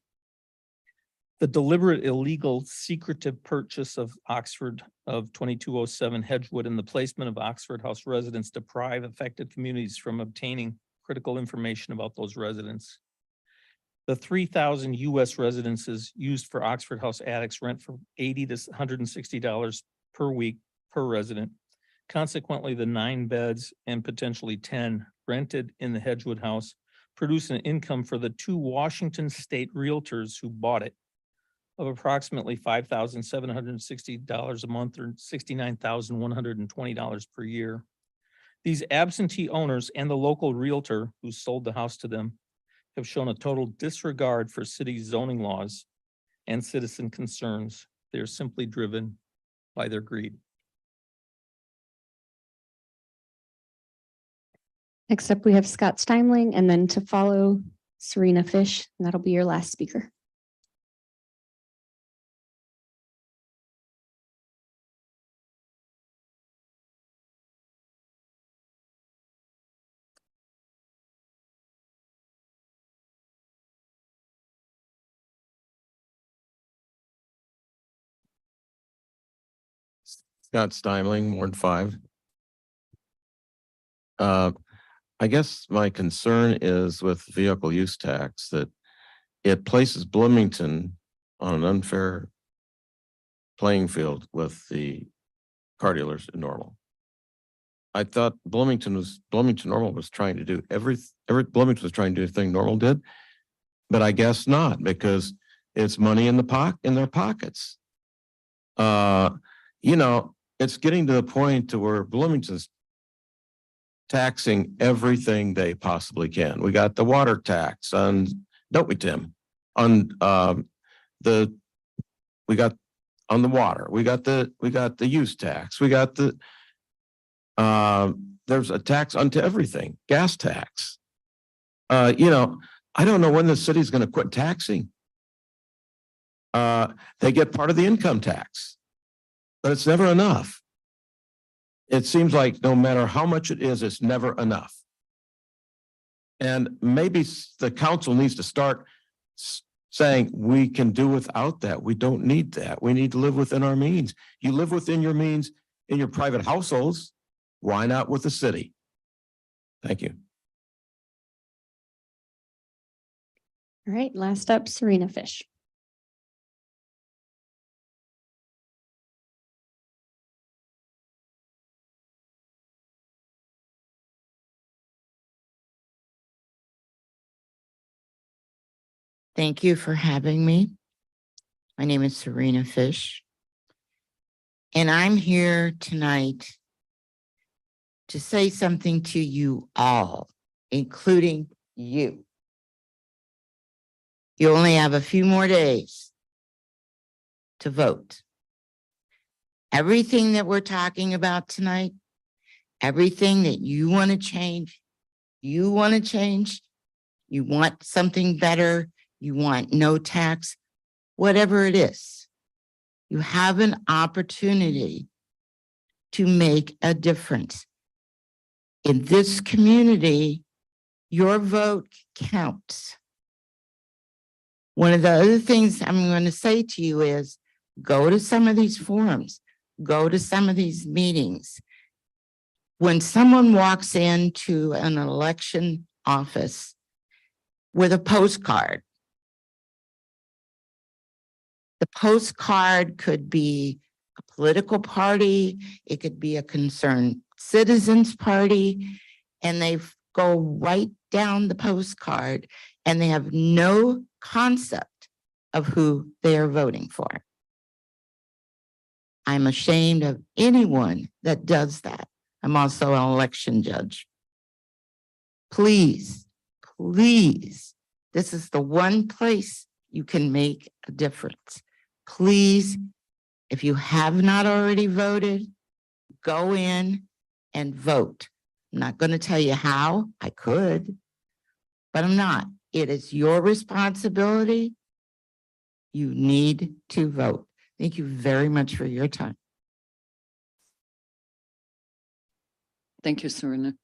The deliberate, illegal, secretive purchase of Oxford of 2207 Hedgewood and the placement of Oxford House residents deprive affected communities from obtaining critical information about those residents. The 3,000 US residences used for Oxford House addicts rent from $80 to $160 per week per resident. Consequently, the 9 beds and potentially 10 rented in the Hedgewood House produce an income for the 2 Washington state realtors who bought it of approximately $5,760 a month or $69,120 per year. These absentee owners and the local realtor who sold the house to them have shown a total disregard for city zoning laws and citizen concerns. They're simply driven by their greed. Next up, we have Scott Steinling, and then to follow Serena Fish, and that'll be your last speaker. Scott Steinling, Ward 5. I guess my concern is with vehicle use tax that it places Bloomington on an unfair playing field with the car dealers in Normal. I thought Bloomington Normal was trying to do Bloomington was trying to do everything Normal did, but I guess not, because it's money in their pockets. You know, it's getting to the point to where Bloomington's taxing everything they possibly can. We got the water tax on, don't we, Tim? On we got on the water, we got the use tax, we got there's a tax onto everything, gas tax. I don't know when the city's gonna quit taxing. They get part of the income tax, but it's never enough. It seems like no matter how much it is, it's never enough. And maybe the council needs to start saying, we can do without that. We don't need that. We need to live within our means. You live within your means in your private households. Why not with the city? Thank you. All right, last up, Serena Fish. Thank you for having me. My name is Serena Fish. And I'm here tonight to say something to you all, including you. You only have a few more days to vote. Everything that we're talking about tonight, everything that you want to change, you want something better, you want no tax, whatever it is, you have an opportunity to make a difference. In this community, your vote counts. One of the other things I'm going to say to you is go to some of these forums, go to some of these meetings. When someone walks into an election office with a postcard, the postcard could be a political party, it could be a concerned citizens party, and they go right down the postcard and they have no concept of who they are voting for. I'm ashamed of anyone that does that. I'm also an election judge. Please, please, this is the one place you can make a difference. Please, if you have not already voted, go in and vote. I'm not going to tell you how. I could, but I'm not. It is your responsibility. You need to vote. Thank you very much for your time. Thank you, Serena.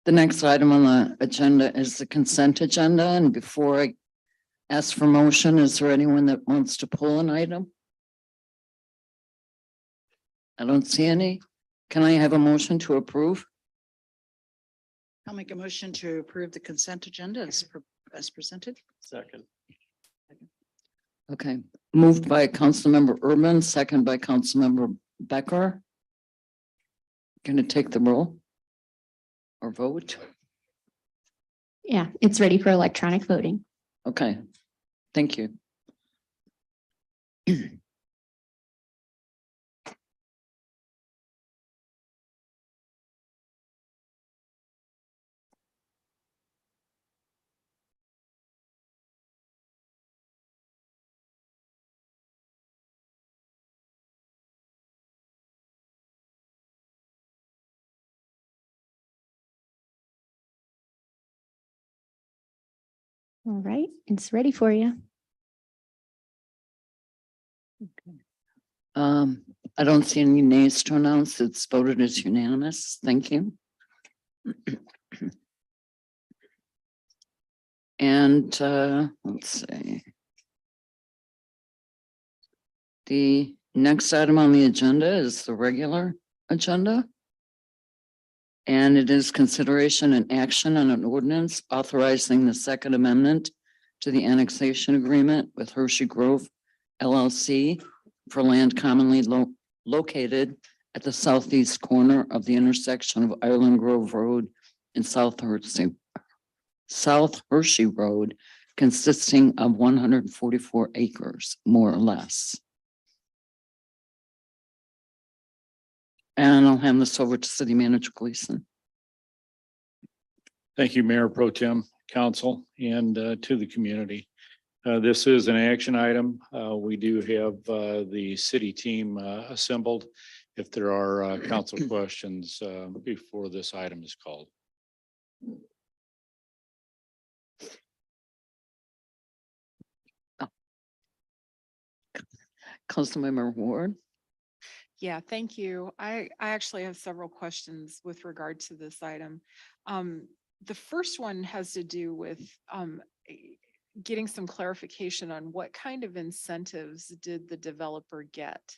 The next item on the agenda is the consent agenda. And before I ask for motion, is there anyone that wants to pull an item? I don't see any. Can I have a motion to approve? I'll make a motion to approve the consent agenda as presented. Second. Okay, moved by Councilmember Urban, second by Councilmember Becker. Going to take the roll or vote? Yeah, it's ready for electronic voting. Okay, thank you. All right, it's ready for you. I don't see any nays to announce. It's voted as unanimous. Thank you. And let's see. The next item on the agenda is the regular agenda. And it is consideration and action on an ordinance authorizing the Second Amendment to the annexation agreement with Hershey Grove LLC for land commonly located at the southeast corner of the intersection of Island Grove Road and South Hershey Road, consisting of 144 acres, more or less. And I'll hand this over to City Manager Gleason. Thank you, Mayor Pro Tem, Council, and to the community. This is an action item. We do have the city team assembled. If there are council questions before this item is called. Councilmember Ward. Yeah, thank you. I actually have several questions with regard to this item. The first one has to do with getting some clarification on what kind of incentives did the developer get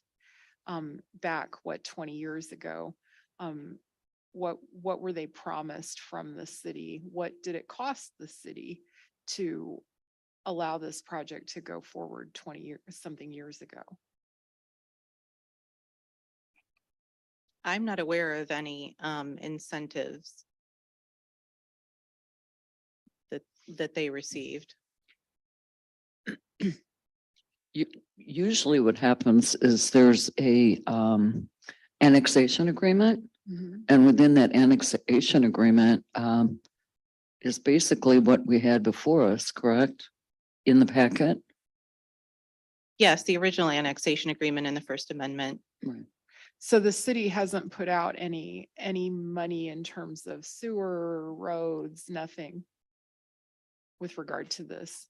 back, 20 years ago? What were they promised from the city? What did it cost the city to allow this project to go forward 20 years, something years ago? I'm not aware of any incentives that they received. Usually what happens is there's a annexation agreement, and within that annexation agreement is basically what we had before us, correct? In the packet? Yes, the original annexation agreement in the First Amendment. Right. So the city hasn't put out any money in terms of sewer, roads, nothing with regard to this.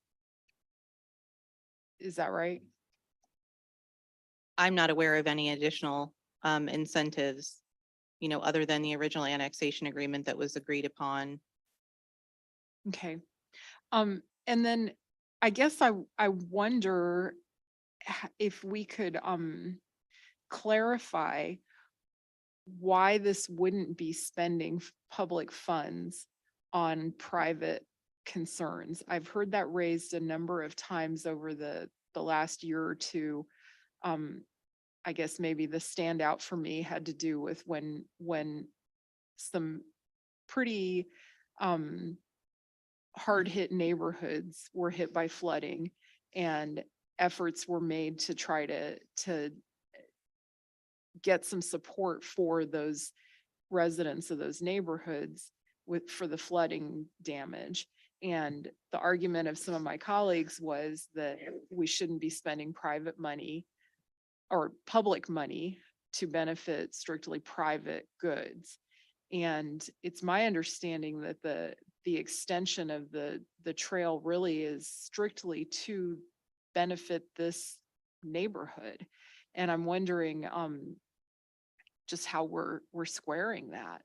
Is that right? I'm not aware of any additional incentives, other than the original annexation agreement that was agreed upon. Okay. And then I guess I wonder if we could clarify why this wouldn't be spending public funds on private concerns. I've heard that raised a number of times over the last year or two. I guess maybe the standout for me had to do with when some pretty hard hit neighborhoods were hit by flooding, and efforts were made to try to get some support for those residents of those neighborhoods for the flooding damage. And the argument of some of my colleagues was that we shouldn't be spending private money or public money to benefit strictly private goods. And it's my understanding that the extension of the trail really is strictly to benefit this neighborhood. And I'm wondering just how we're squaring that.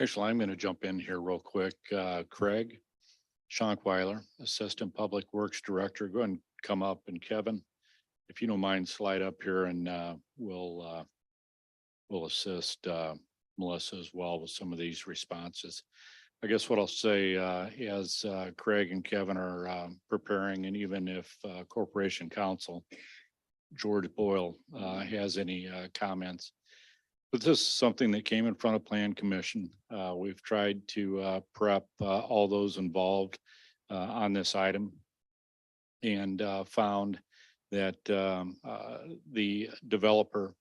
Actually, I'm going to jump in here real quick. Craig Schonkweiler, Assistant Public Works Director, go ahead and come up, and Kevin, if you don't mind, slide up here, and we'll assist Melissa as well with some of these responses. I guess what I'll say as Craig and Kevin are preparing, and even if Corporation Counsel George Boyle has any comments. But this is something that came in front of Plan Commission. We've tried to prep all those involved on this item, and found that the developer,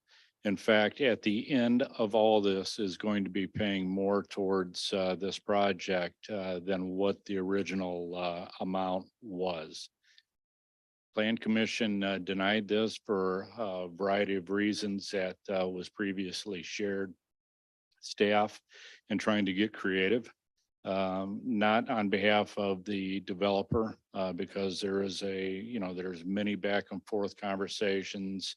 in fact, at the end of all this, is going to be paying more towards this project than what the original amount was. Plan Commission denied this for a variety of reasons that was previously shared. Staff and trying to get creative, not on behalf of the developer, because there is there's many back and forth conversations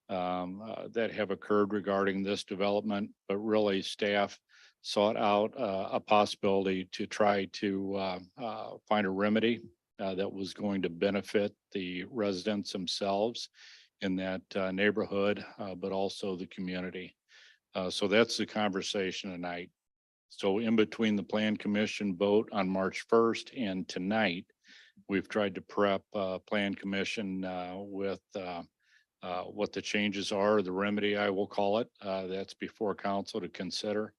that have occurred regarding this development, but really staff sought out a possibility to try to find a remedy that was going to benefit the residents themselves in that neighborhood, but also the community. So that's the conversation tonight. So in between the Plan Commission vote on March 1st and tonight, we've tried to prep Plan Commission with what the changes are, the remedy, I will call it, that's before council to consider.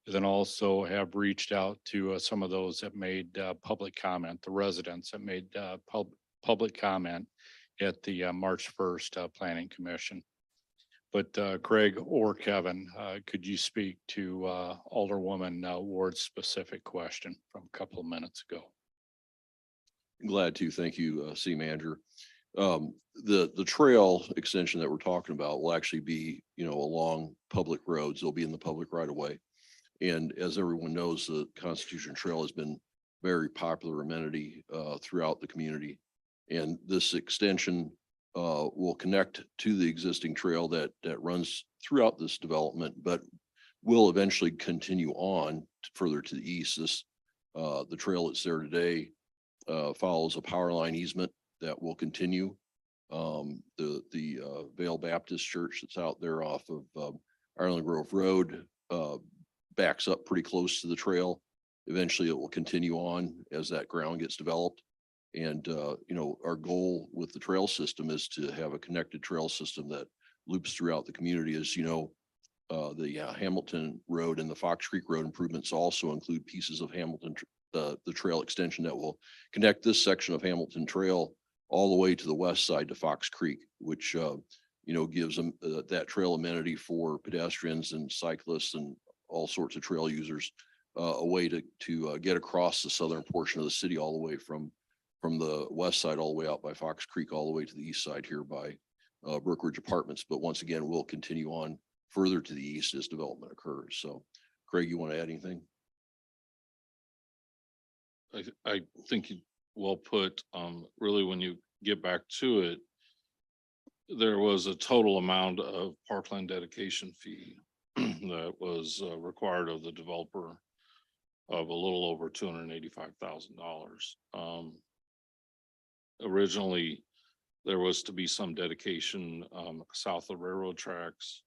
Then also have reached out to some of those that made public comment, the residents that made public comment at the March 1st Planning Commission. But Craig or Kevin, could you speak to Alderwoman Ward's specific question from a couple of minutes ago? Glad to. Thank you, City Manager. The trail extension that we're talking about will actually be, along public roads. They'll be in the public right of way. And as everyone knows, the Constitution Trail has been very popular amenity throughout the community. And this extension will connect to the existing trail that runs throughout this development, but will eventually continue on further to the east. The trail that's there today follows a power line easement that will continue. The Vale Baptist Church that's out there off of Ireland Grove Road backs up pretty close to the trail. Eventually it will continue on as that ground gets developed. And, our goal with the trail system is to have a connected trail system that loops throughout the community. As you know, the Hamilton Road and the Fox Creek Road improvements also include pieces of Hamilton, the trail extension that will connect this section of Hamilton Trail all the way to the west side to Fox Creek, which, gives them that trail amenity for pedestrians and cyclists and all sorts of trail users, a way to get across the southern portion of the city all the way from the west side all the way out by Fox Creek, all the way to the east side here by Brookridge Apartments. But once again, we'll continue on further to the east as development occurs. So Craig, you want to add anything? I think you well put, really, when you get back to it, there was a total amount of parkland dedication fee that was required of the developer of a little over $285,000. Originally, there was to be some dedication south of railroad tracks.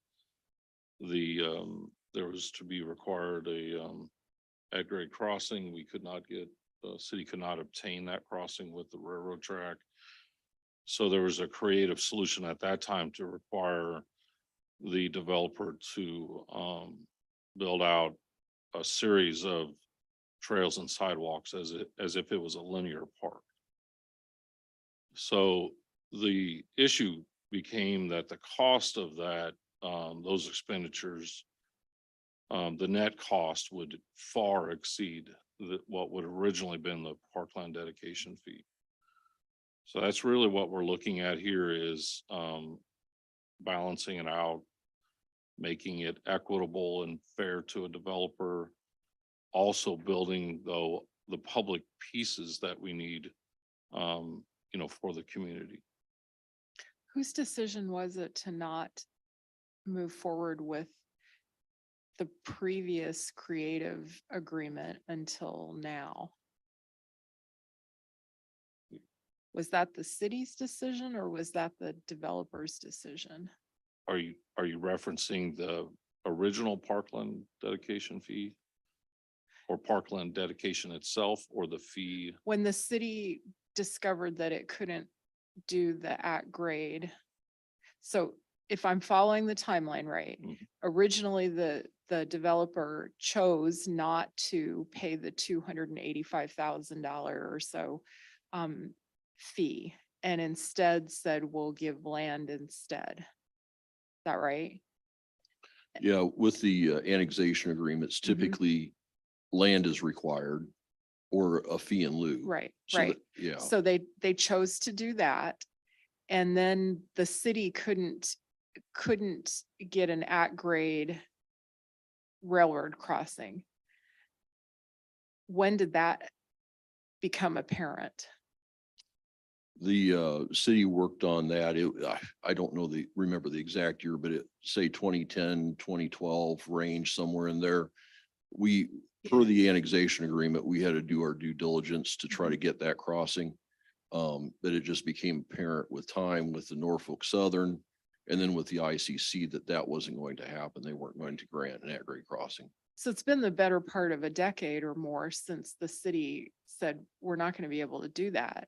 There was to be required a at-grade crossing. We could not get, the city could not obtain that crossing with the railroad track. So there was a creative solution at that time to require the developer to build out a series of trails and sidewalks as if it was a linear park. So the issue became that the cost of that, those expenditures, the net cost would far exceed what would originally been the parkland dedication fee. So that's really what we're looking at here is balancing it out, making it equitable and fair to a developer, also building though the public pieces that we need, for the community. Whose decision was it to not move forward with the previous creative agreement until now? Was that the city's decision or was that the developer's decision? Are you referencing the original parkland dedication fee? Or parkland dedication itself or the fee? When the city discovered that it couldn't do the at grade. So if I'm following the timeline right, originally the developer chose not to pay the $285,000 or so fee and instead said, we'll give land instead. Is that right? Yeah, with the annexation agreements, typically land is required or a fee in lieu. Right, So right. that- Yeah. So they chose to do that. And then the city couldn't get an at-grade railroad crossing. When did that become apparent? The city worked on that. I don't know remember the exact year, but say 2010, 2012 range, somewhere in there. Per the annexation agreement, we had to do our due diligence to try to get that crossing. But it just became apparent with time with the Norfolk Southern and then with the ICC that wasn't going to happen. They weren't going to grant an at-grade crossing. So it's been the better part of a decade or more since the city said, we're not going to be able to do that.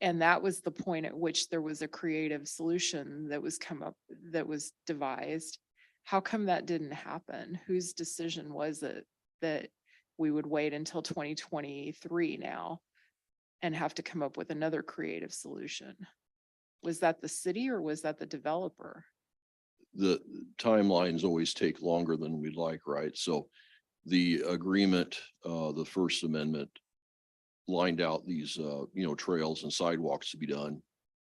And that was the point at which there was a creative solution that was devised. How come that didn't happen? Whose decision was it that we would wait until 2023 now and have to come up with another creative solution? Was that the city or was that the developer? the timelines always take longer than we'd like, right? So the agreement, the First Amendment lined out these, trails and sidewalks to be done.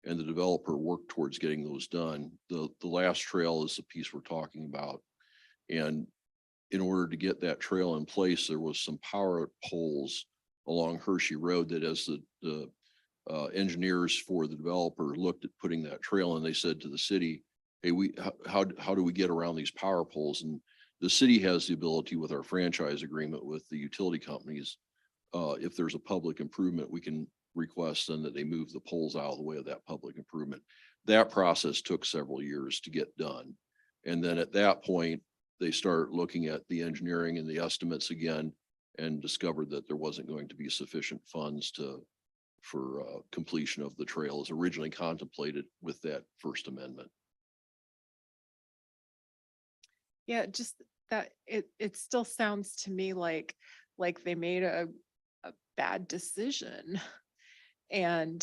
And the developer worked towards getting those done. The last trail is the piece we're talking about. And in order to get that trail in place, there was some power poles along Hershey Road that as the engineers for the developer looked at putting that trail in, they said to the city, hey, how do we get around these power poles? And the city has the ability with our franchise agreement with the utility companies. If there's a public improvement, we can request then that they move the poles out of the way of that public improvement. That process took several years to get done. And then at that point, they start looking at the engineering and the estimates again and discovered that there wasn't going to be sufficient funds for completion of the trail as originally contemplated with that First Amendment. Yeah, just that it still sounds to me like they made a bad decision. And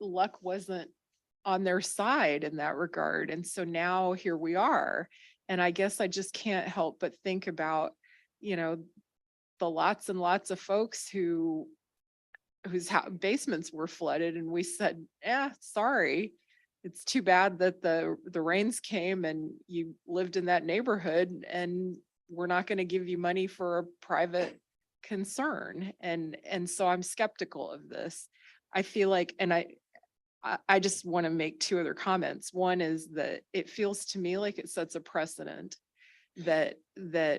luck wasn't on their side in that regard. And so now here we are. And I guess I just can't help but think about, the lots and lots of folks whose basements were flooded. And we said, sorry. It's too bad that the rains came and you lived in that neighborhood, and we're not going to give you money for a private concern. And so I'm skeptical of this. I feel like, and I just want to make two other comments. One is that it feels to me like it sets a precedent that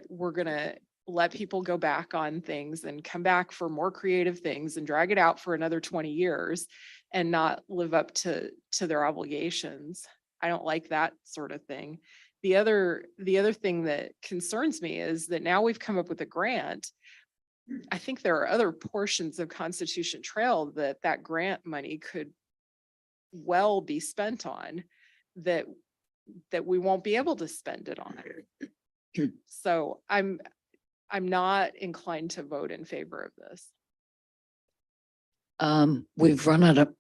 we're going to let people go back on things and come back for more creative things and drag it out for another 20 years and not live up to their obligations. I don't like that sort of thing. The other thing that concerns me is that now we've come up with a grant. I think there are other portions of Constitution Trail that grant money could well be spent on that we won't be able to spend it on. So I'm not inclined to vote in favor of this. We've run out of,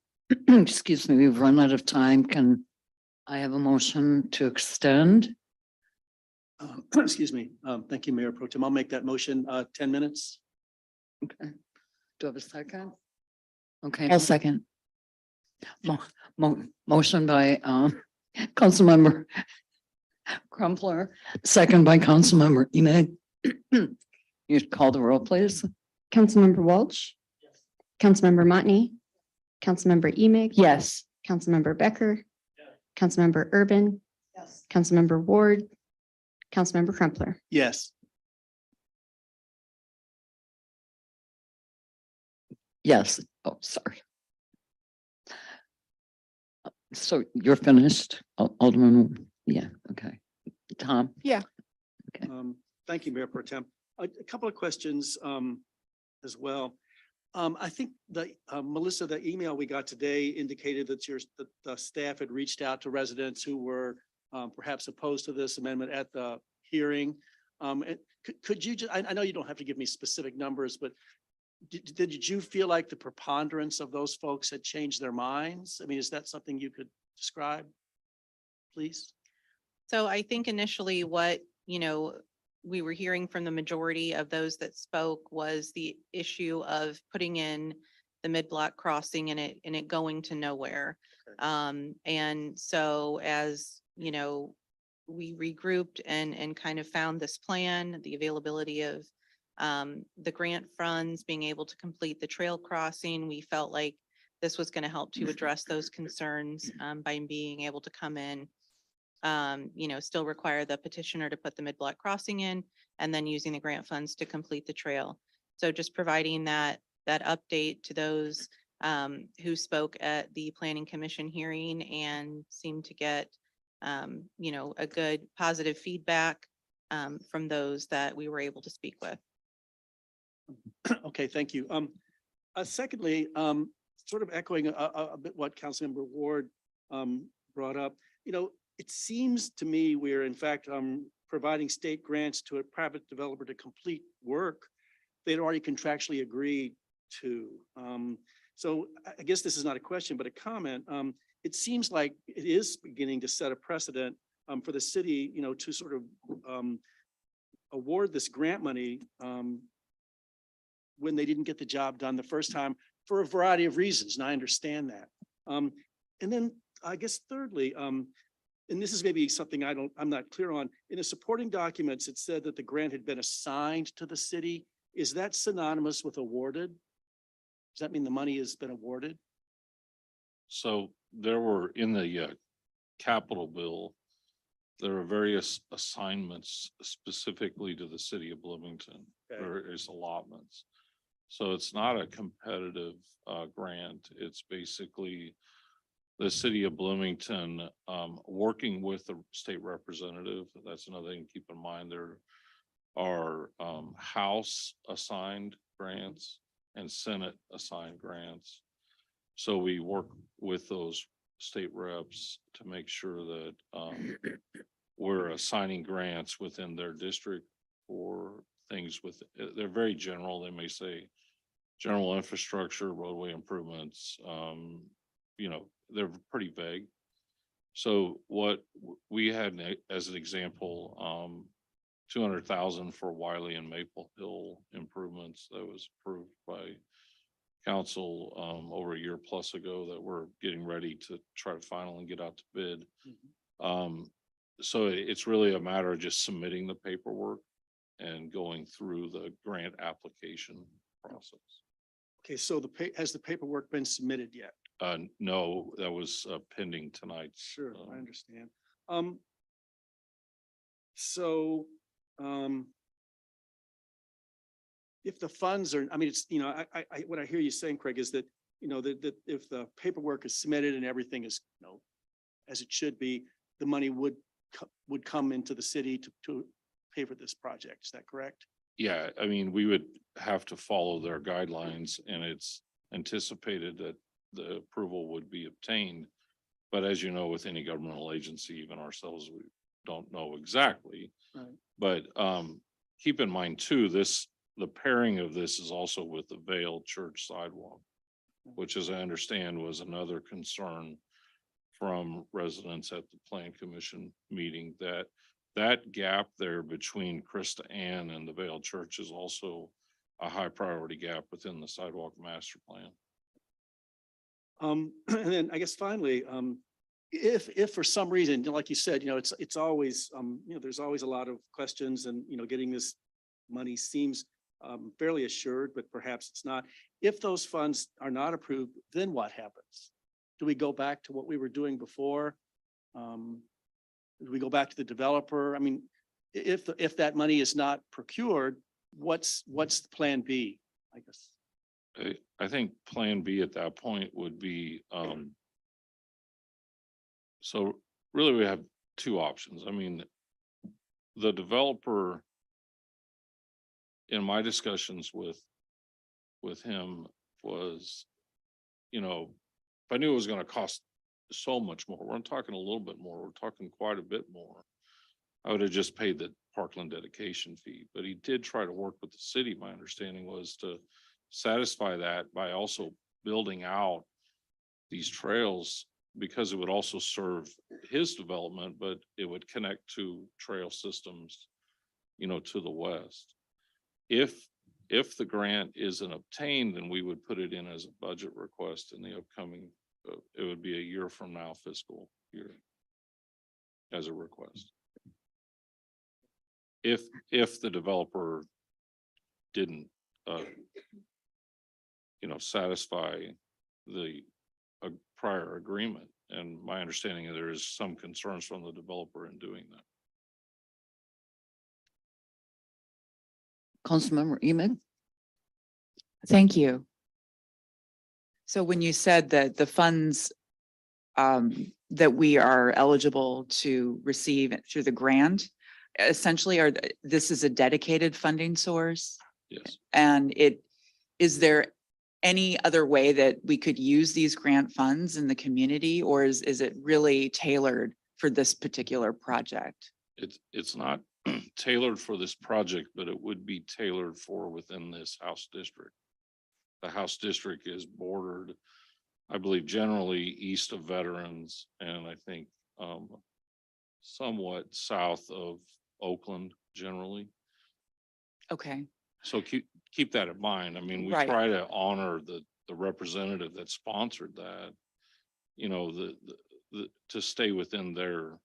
excuse me, we've run out of time. Can I have a motion to extend? Excuse me. Thank you, Mayor Pro Tem. I'll make that motion, 10 minutes. Okay. Do I have a second? Okay. I'll second. Motion by Councilmember Crumpler, second by Councilmember Emig. You call the roll, please. Councilmember Walsh. Councilmember Motney. Councilmember Emig. Yes. Councilmember Becker. Councilmember Urban. Yes. Councilmember Ward. Councilmember Crumpler. Yes. Yes. Oh, sorry. So you're finished, Alderman? Yeah, okay. Tom? Yeah. Thank you, Mayor Pro Tem. A couple of questions as well. I think Melissa, the email we got today indicated that the staff had reached out to residents who were perhaps opposed to this amendment at the hearing. Could you just, I know you don't have to give me specific numbers, but did you feel like the preponderance of those folks had changed their minds? I mean, is that something you could describe, please? So I think initially what, we were hearing from the majority of those that spoke was the issue of putting in the mid-block crossing and it going to nowhere. And so as, we regrouped and kind of found this plan, the availability of the grant funds, being able to complete the trail crossing, we felt like this was going to help to address those concerns by being able to come in, still require the petitioner to put the mid-block crossing in and then using the grant funds to complete the trail. So just providing that update to those who spoke at the Planning Commission hearing and seemed to get, a good positive feedback from those that we were able to speak with. Okay, thank you. Secondly, sort of echoing a bit what Councilmember Ward brought up, it seems to me we're in fact providing state grants to a private developer to complete work they'd already contractually agreed to. So I guess this is not a question, but a comment. It seems like it is beginning to set a precedent for the city, to sort of award this grant money when they didn't get the job done the first time for a variety of reasons, and I understand that. And then I guess thirdly, and this is maybe something I'm not clear on, in the supporting documents, it said that the grant had been assigned to the city. Is that synonymous with awarded? Does that mean the money has been awarded? So there were in the capital bill, there are various assignments specifically to the city of Bloomington. Okay. There is allotments. So it's not a competitive grant. It's basically the city of Bloomington working with the state representative. That's another thing to keep in mind. There are House assigned grants and Senate assigned grants. So we work with those state reps to make sure that we're assigning grants within their district for things with, they're very general. They may say general infrastructure, roadway improvements, they're pretty vague. So what we had as an example, 200,000 for Wiley and Maple Hill improvements that was approved by council over a year plus ago that we're getting ready to try to finally get out to bid. So it's really a matter of just submitting the paperwork and going through the grant application process. Okay, so has the paperwork been submitted yet? No, that was pending tonight. Sure, I understand. So, if the funds are, I mean, it's, what I hear you saying, Craig, is that, that if the paperwork is submitted and everything is, as it should be, the money would come into the city to pay for this project. Is that correct? Yeah, I mean, we would have to follow their guidelines and it's anticipated that the approval would be obtained. But as you know, with any governmental agency, even ourselves, we don't know exactly. Right. But keep in mind too, the pairing of this is also with the Vale Church sidewalk, which as I understand was another concern from residents at the Plan Commission meeting, that gap there between Krista Ann and the Vale Church is also a high priority gap within the sidewalk master plan. And then I guess finally, if for some reason, like you said, it's always, there's always a lot of questions and, getting this money seems fairly assured, but perhaps it's not. If those funds are not approved, then what happens? Do we go back to what we were doing before? Do we go back to the developer? I mean, if that money is not procured, what's the plan B, I guess? I think plan B at that point would be, so really we have two options. I mean, the developer, in my discussions with him was, if I knew it was going to cost so much more, we're not talking a little bit more, we're talking quite a bit more, I would have just paid the parkland dedication fee. But he did try to work with the city. My understanding was to satisfy that by also building out these trails, because it would also serve his development, but it would connect to trail systems, to the west. If the grant isn't obtained, then we would put it in as a budget request in the upcoming, it would be a year from now fiscal year as a request. If the developer didn't, satisfy the prior agreement, and my understanding is there is some concerns from the developer in doing that. Councilmember Emig? Thank you. So when you said that the funds that we are eligible to receive through the grant, essentially this is a dedicated funding source? Yes. And is there any other way that we could use these grant funds in the community, or is it really tailored for this particular project? It's not tailored for this project, but it would be tailored for within this House district. The House district is bordered, I believe, generally east of Veterans, and I think somewhat south of Oakland generally. Okay, So keep that in mind. I mean, we Right. try to honor the representative that sponsored that. You know, to stay within their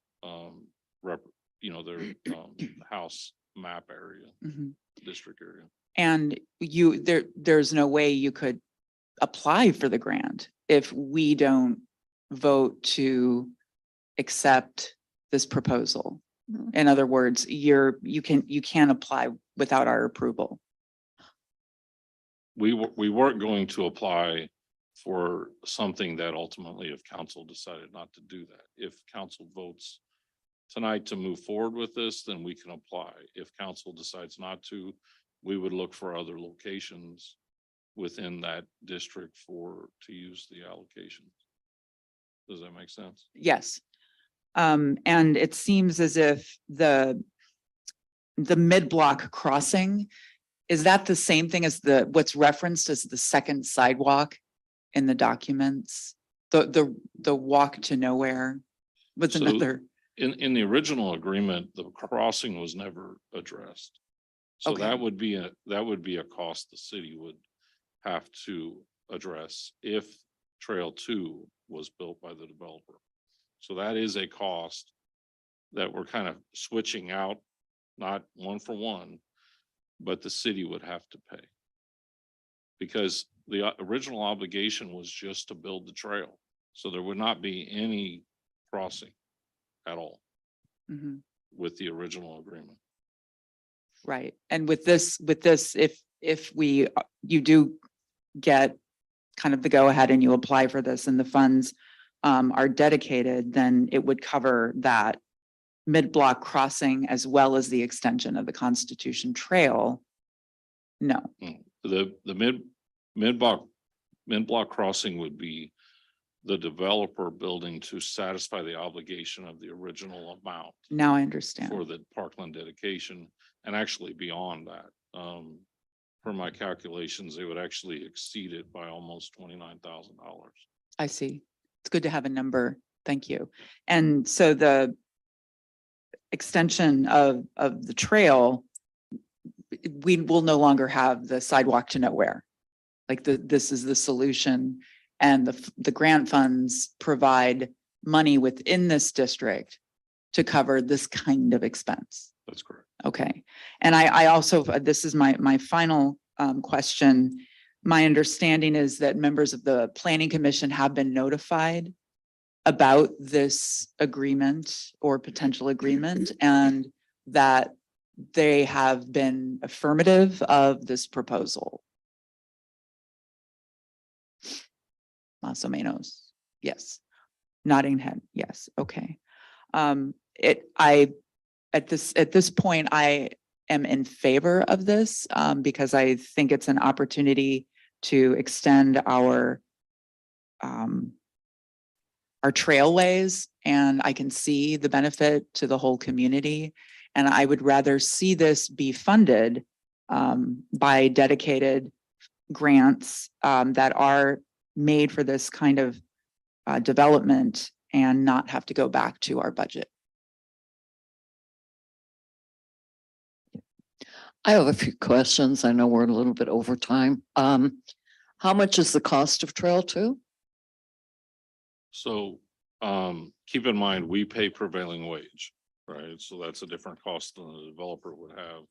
their house map area, mhm. district area. And there's no way you could apply for the grant if we don't vote to accept this proposal. In other words, you can't apply without our approval. We weren't going to apply for something that ultimately, if council decided not to do that, if council votes tonight to move forward with this, then we can apply. If council decides not to, we would look for other locations within that district to use the allocation. Does that make sense? Yes. And it seems as if the mid-block crossing, is that the same thing as what's referenced as the second sidewalk in the documents? The walk to nowhere was So another, in the original agreement, the crossing was never addressed. So Okay. that would be a cost the city would have to address if Trail 2 was built by the developer. So that is a cost that we're kind of switching out, not one for one, but the city would have to pay. Because the original obligation was just to build the trail. So there would not be any crossing at all Mhm. with the original agreement. Right. And with this, if you do get kind of the go ahead and you apply for this and the funds are dedicated, then it would cover that mid-block crossing as well as the extension of the Constitution Trail. No, The mid-block crossing would be the developer building to satisfy the obligation of the original amount now I understand. for the parkland dedication, and actually beyond that. For my calculations, they would actually exceed it by almost $29,000. I see. It's good to have a number. Thank you. And so the extension of the trail, we will no longer have the sidewalk to nowhere. Like this is the solution, and the grant funds provide money within this district to cover this kind of expense. That's correct. Okay. And I also, this is my final question. My understanding is that members of the Planning Commission have been notified about this agreement or potential agreement, and that they have been affirmative of this proposal. Más o menos. Yes. Nodding head. Yes. Okay. At this point, I am in favor of this because I think it's an opportunity to extend our trailways, and I can see the benefit to the whole community. And I would rather see this be funded by dedicated grants that are made for this kind of development and not have to go back to our budget. I have a few questions. I know we're a little bit over time. How much is the cost of Trail 2? So keep in mind, we pay prevailing wage, right? So that's a different cost than the developer would have.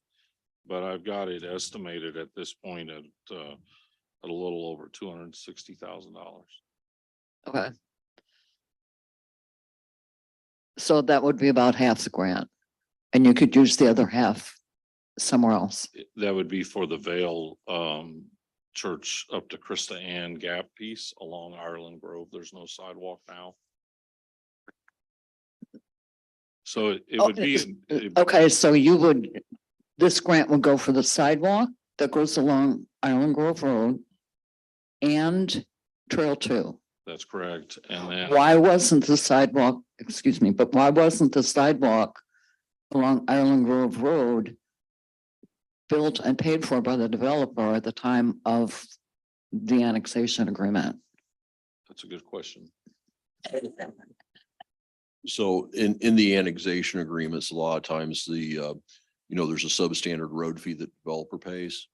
But I've got it estimated at this point at a little over $260,000. Okay. So that would be about half the grant, and you could use the other half somewhere else. That would be for the Vale Church up to Krista Ann Gap piece along Ireland Grove. There's no sidewalk now. So it would be. Okay, so this grant would go for the sidewalk that goes along Island Grove Road and Trail 2. That's correct. And then. Why wasn't the sidewalk, excuse me, but why wasn't the sidewalk along Island Grove Road built and paid for by the developer at the time of the annexation agreement? That's a good question. So in the annexation agreements, a lot of times there's a substandard road fee that developer pays.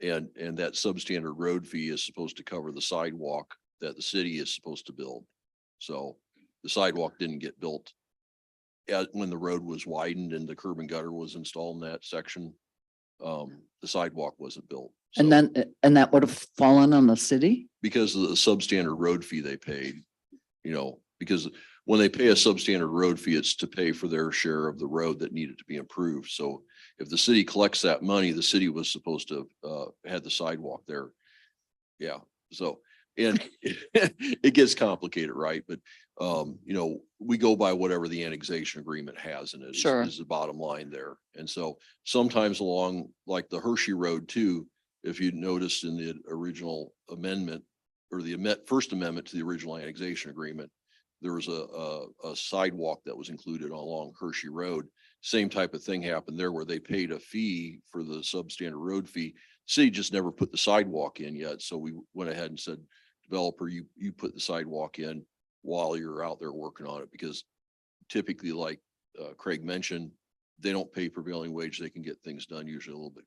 And that substandard road fee is supposed to cover the sidewalk that the city is supposed to build. So the sidewalk didn't get built when the road was widened and the curb and gutter was installed in that section. The sidewalk wasn't built. So And that would have fallen on the city? because of the substandard road fee they paid, because when they pay a substandard road fee, it's to pay for their share of the road that needed to be improved. So if the city collects that money, the city was supposed to had the sidewalk there. Yeah, so, and it gets complicated, right? But, we go by whatever the annexation agreement has in it. Sure. Is the bottom line there. And so sometimes along like the Hershey Road too, if you noticed in the original amendment or the first amendment to the original annexation agreement, there was a sidewalk that was included along Hershey Road. Same type of thing happened there where they paid a fee for the substandard road fee. City just never put the sidewalk in yet. So we went ahead and said, developer, you put the sidewalk in while you're out there working on it, because typically, like Craig mentioned, they don't pay prevailing wage. They can get things done usually a little bit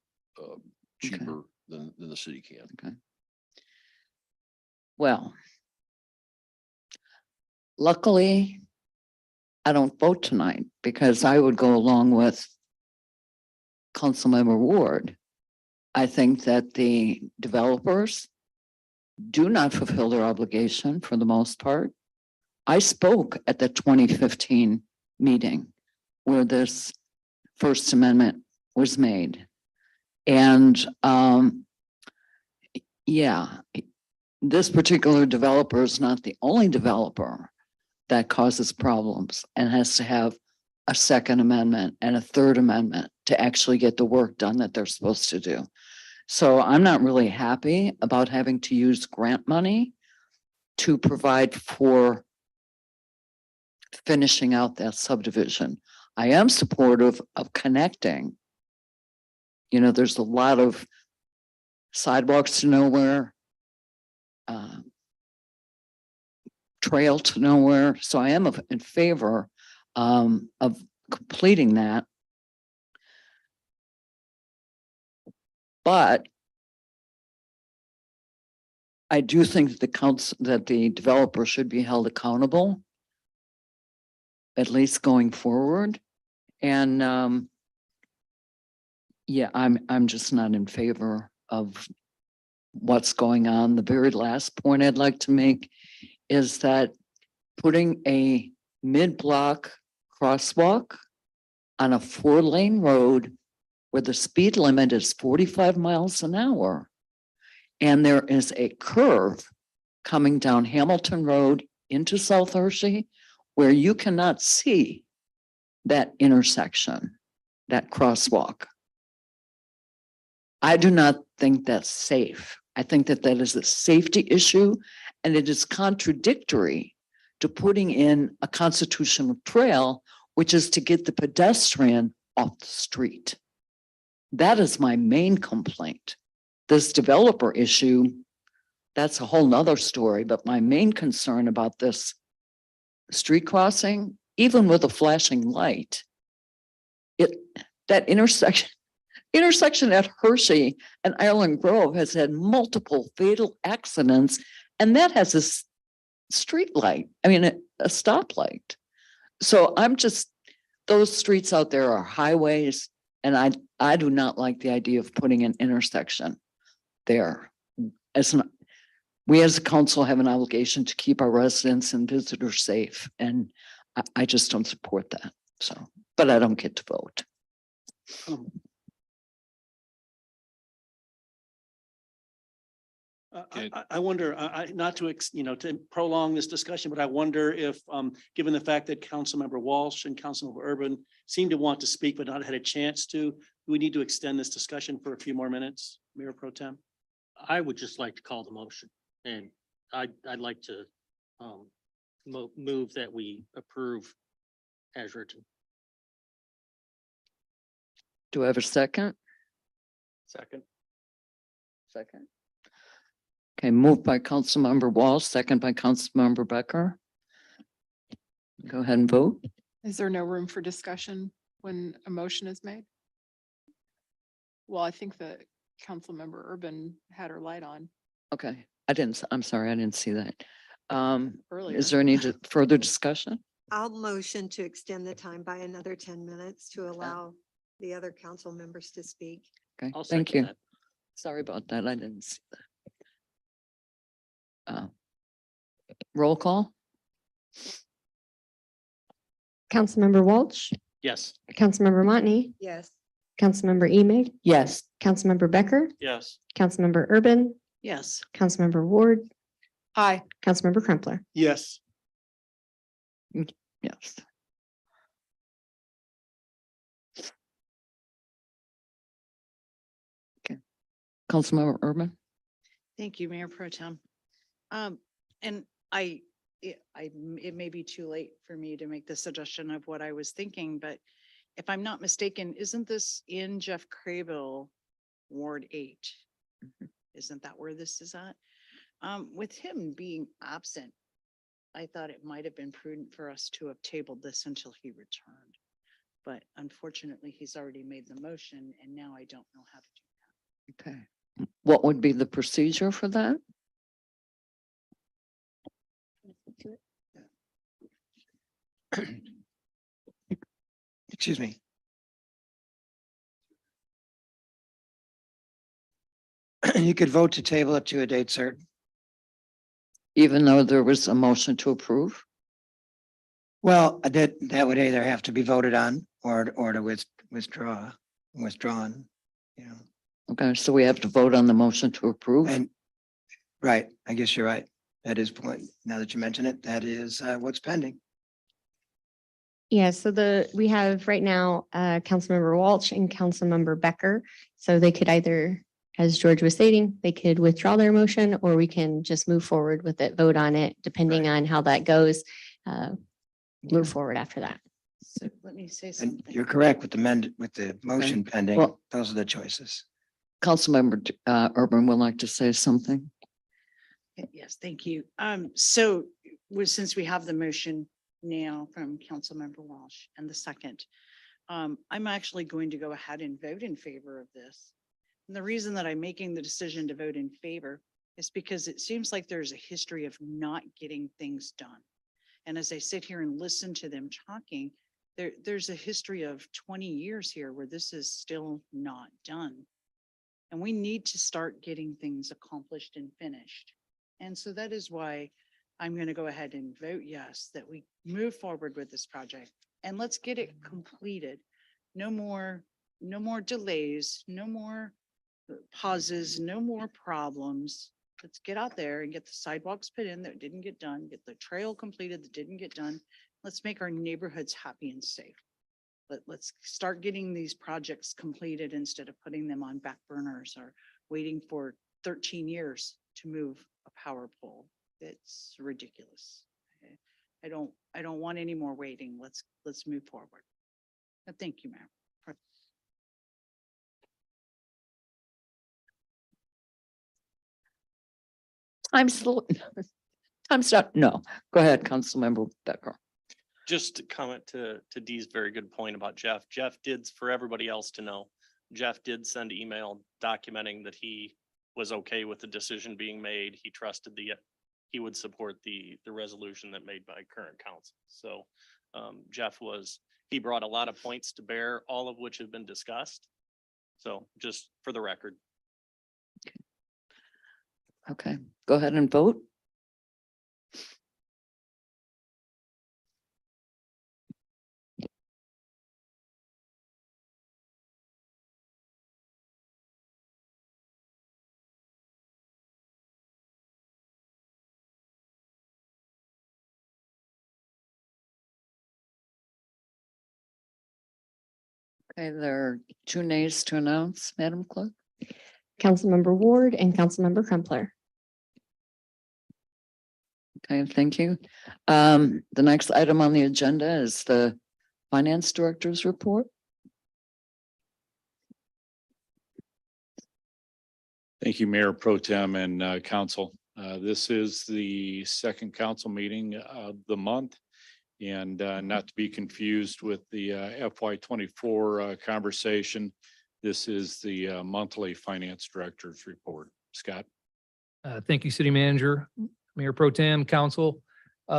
cheaper than the city can. Okay. Well, luckily, I don't vote tonight because I would go along with Councilmember Ward. I think that the developers do not fulfill their obligation for the most part. I spoke at the 2015 meeting where this First Amendment was made. And this particular developer is not the only developer that causes problems and has to have a Second Amendment and a Third Amendment to actually get the work done that they're supposed to do. So I'm not really happy about having to use grant money to provide for finishing out that subdivision. I am supportive of connecting. There's a lot of sidewalks to nowhere, trail to nowhere. So I am in favor of completing that. But I do think that the developer should be held accountable, at least going forward. And I'm just not in favor of what's going on. The very last point I'd like to make is that putting a mid-block crosswalk on a 4-lane road where the speed limit is 45 miles an hour, and there is a curve coming down Hamilton Road into South Hershey where you cannot see that intersection, that crosswalk. I do not think that's safe. I think that is a safety issue, and it is contradictory to putting in a constitutional trail, which is to get the pedestrian off the street. That is my main complaint. This developer issue, that's a whole nother story, but my main concern about this street crossing, even with a flashing light, that intersection at Hershey and Island Grove has had multiple fatal accidents, and that has a street light. A stoplight. So those streets out there are highways, and I do not like the idea of putting an intersection there. We as a council have an obligation to keep our residents and visitors safe, and I just don't support that. So, but I don't get to vote. I wonder, not to, to prolong this discussion, but I wonder if, given the fact that Councilmember Walsh and Councilmember Urban seem to want to speak but not had a chance to, do we need to extend this discussion for a few more minutes, Mayor Pro Tem? I would just like to call the motion, and I'd like to move that we approve as written. Do I have a second? Second. Second. Okay, moved by Councilmember Walsh, second by Councilmember Becker. Go ahead and vote. Is there no room for discussion when a motion is made? Well, I think that Councilmember Urban had her light on Okay, I'm sorry, I didn't see that. earlier. Is there any further discussion? I'll motion to extend the time by another 10 minutes to allow the other council members to speak. Okay, I'll thank second you. that. Sorry about that. I didn't see that. Roll call? Councilmember Walsh, Yes. Councilmember Motney, Yes. Councilmember Emig, Yes. Councilmember Becker, Yes. Councilmember Urban, Yes. Councilmember Ward, Aye. Councilmember Crumpler. Yes. Yes. Okay. Councilmember Urban? Thank you, Mayor Pro Tem. And it may be too late for me to make the suggestion of what I was thinking, but if I'm not mistaken, isn't this in Jeff Crable, Ward 8? Isn't that where this is at? With him being absent, I thought it might have been prudent for us to have tabled this until he returned. But unfortunately, he's already made the motion and now I don't know how to do that. Okay. What would be the procedure for that? Excuse me. You could vote to table it to a date certain. Even though there was a motion to approve? Well, that would either have to be voted on or to withdrawn, you know. Okay, so we have to vote on the motion to approve? And, right, I guess you're right. That is point, now that you mention it, that is what's pending. Yeah, so we have right now, Councilmember Walsh and Councilmember Becker. So they could either, as George was stating, they could withdraw their motion or we can just move forward with it, vote on it, depending on how that goes. Move forward after that. So let me say And something. you're correct with the motion pending. Well- Those are the choices. Councilmember Urban would like to say something. Yes, thank you. Since we have the motion now from Councilmember Walsh and the second, I'm actually going to go ahead and vote in favor of this. And the reason that I'm making the decision to vote in favor is because it seems like there's a history of not getting things done. And as I sit here and listen to them talking, there's a history of 20 years here where this is still not done. And we need to start getting things accomplished and finished. And so that is why I'm going to go ahead and vote yes, that we move forward with this project and let's get it completed. No more delays, no more pauses, no more problems. Let's get out there and get the sidewalks put in that didn't get done, get the trail completed that didn't get done. Let's make our neighborhoods happy and safe. Let's start getting these projects completed instead of putting them on back burners or waiting for 13 years to move a power pole. It's ridiculous. Okay? I don't want any more waiting. Let's move forward. But thank you, Mayor. Time's up. No, go ahead, Councilmember Becker. Just to comment to Dee's very good point about Jeff. Jeff did, for everybody else to know, Jeff did send email documenting that he was okay with the decision being made. He trusted he would support the resolution that made by current council. So Jeff he brought a lot of points to bear, all of which have been discussed. So just for the record. Okay, go ahead and vote. Okay, there are 2 nays to announce, Madam Clerk. Councilmember Ward and Councilmember Crumpler. Okay, thank you. The next item on the agenda is the Finance Director's report. Thank you, Mayor Pro Tem and Council. This is the second council meeting of the month. And not to be confused with the FY 24 conversation. This is the monthly finance director's report. Scott? Thank you, City Manager, Mayor Pro Tem, Council.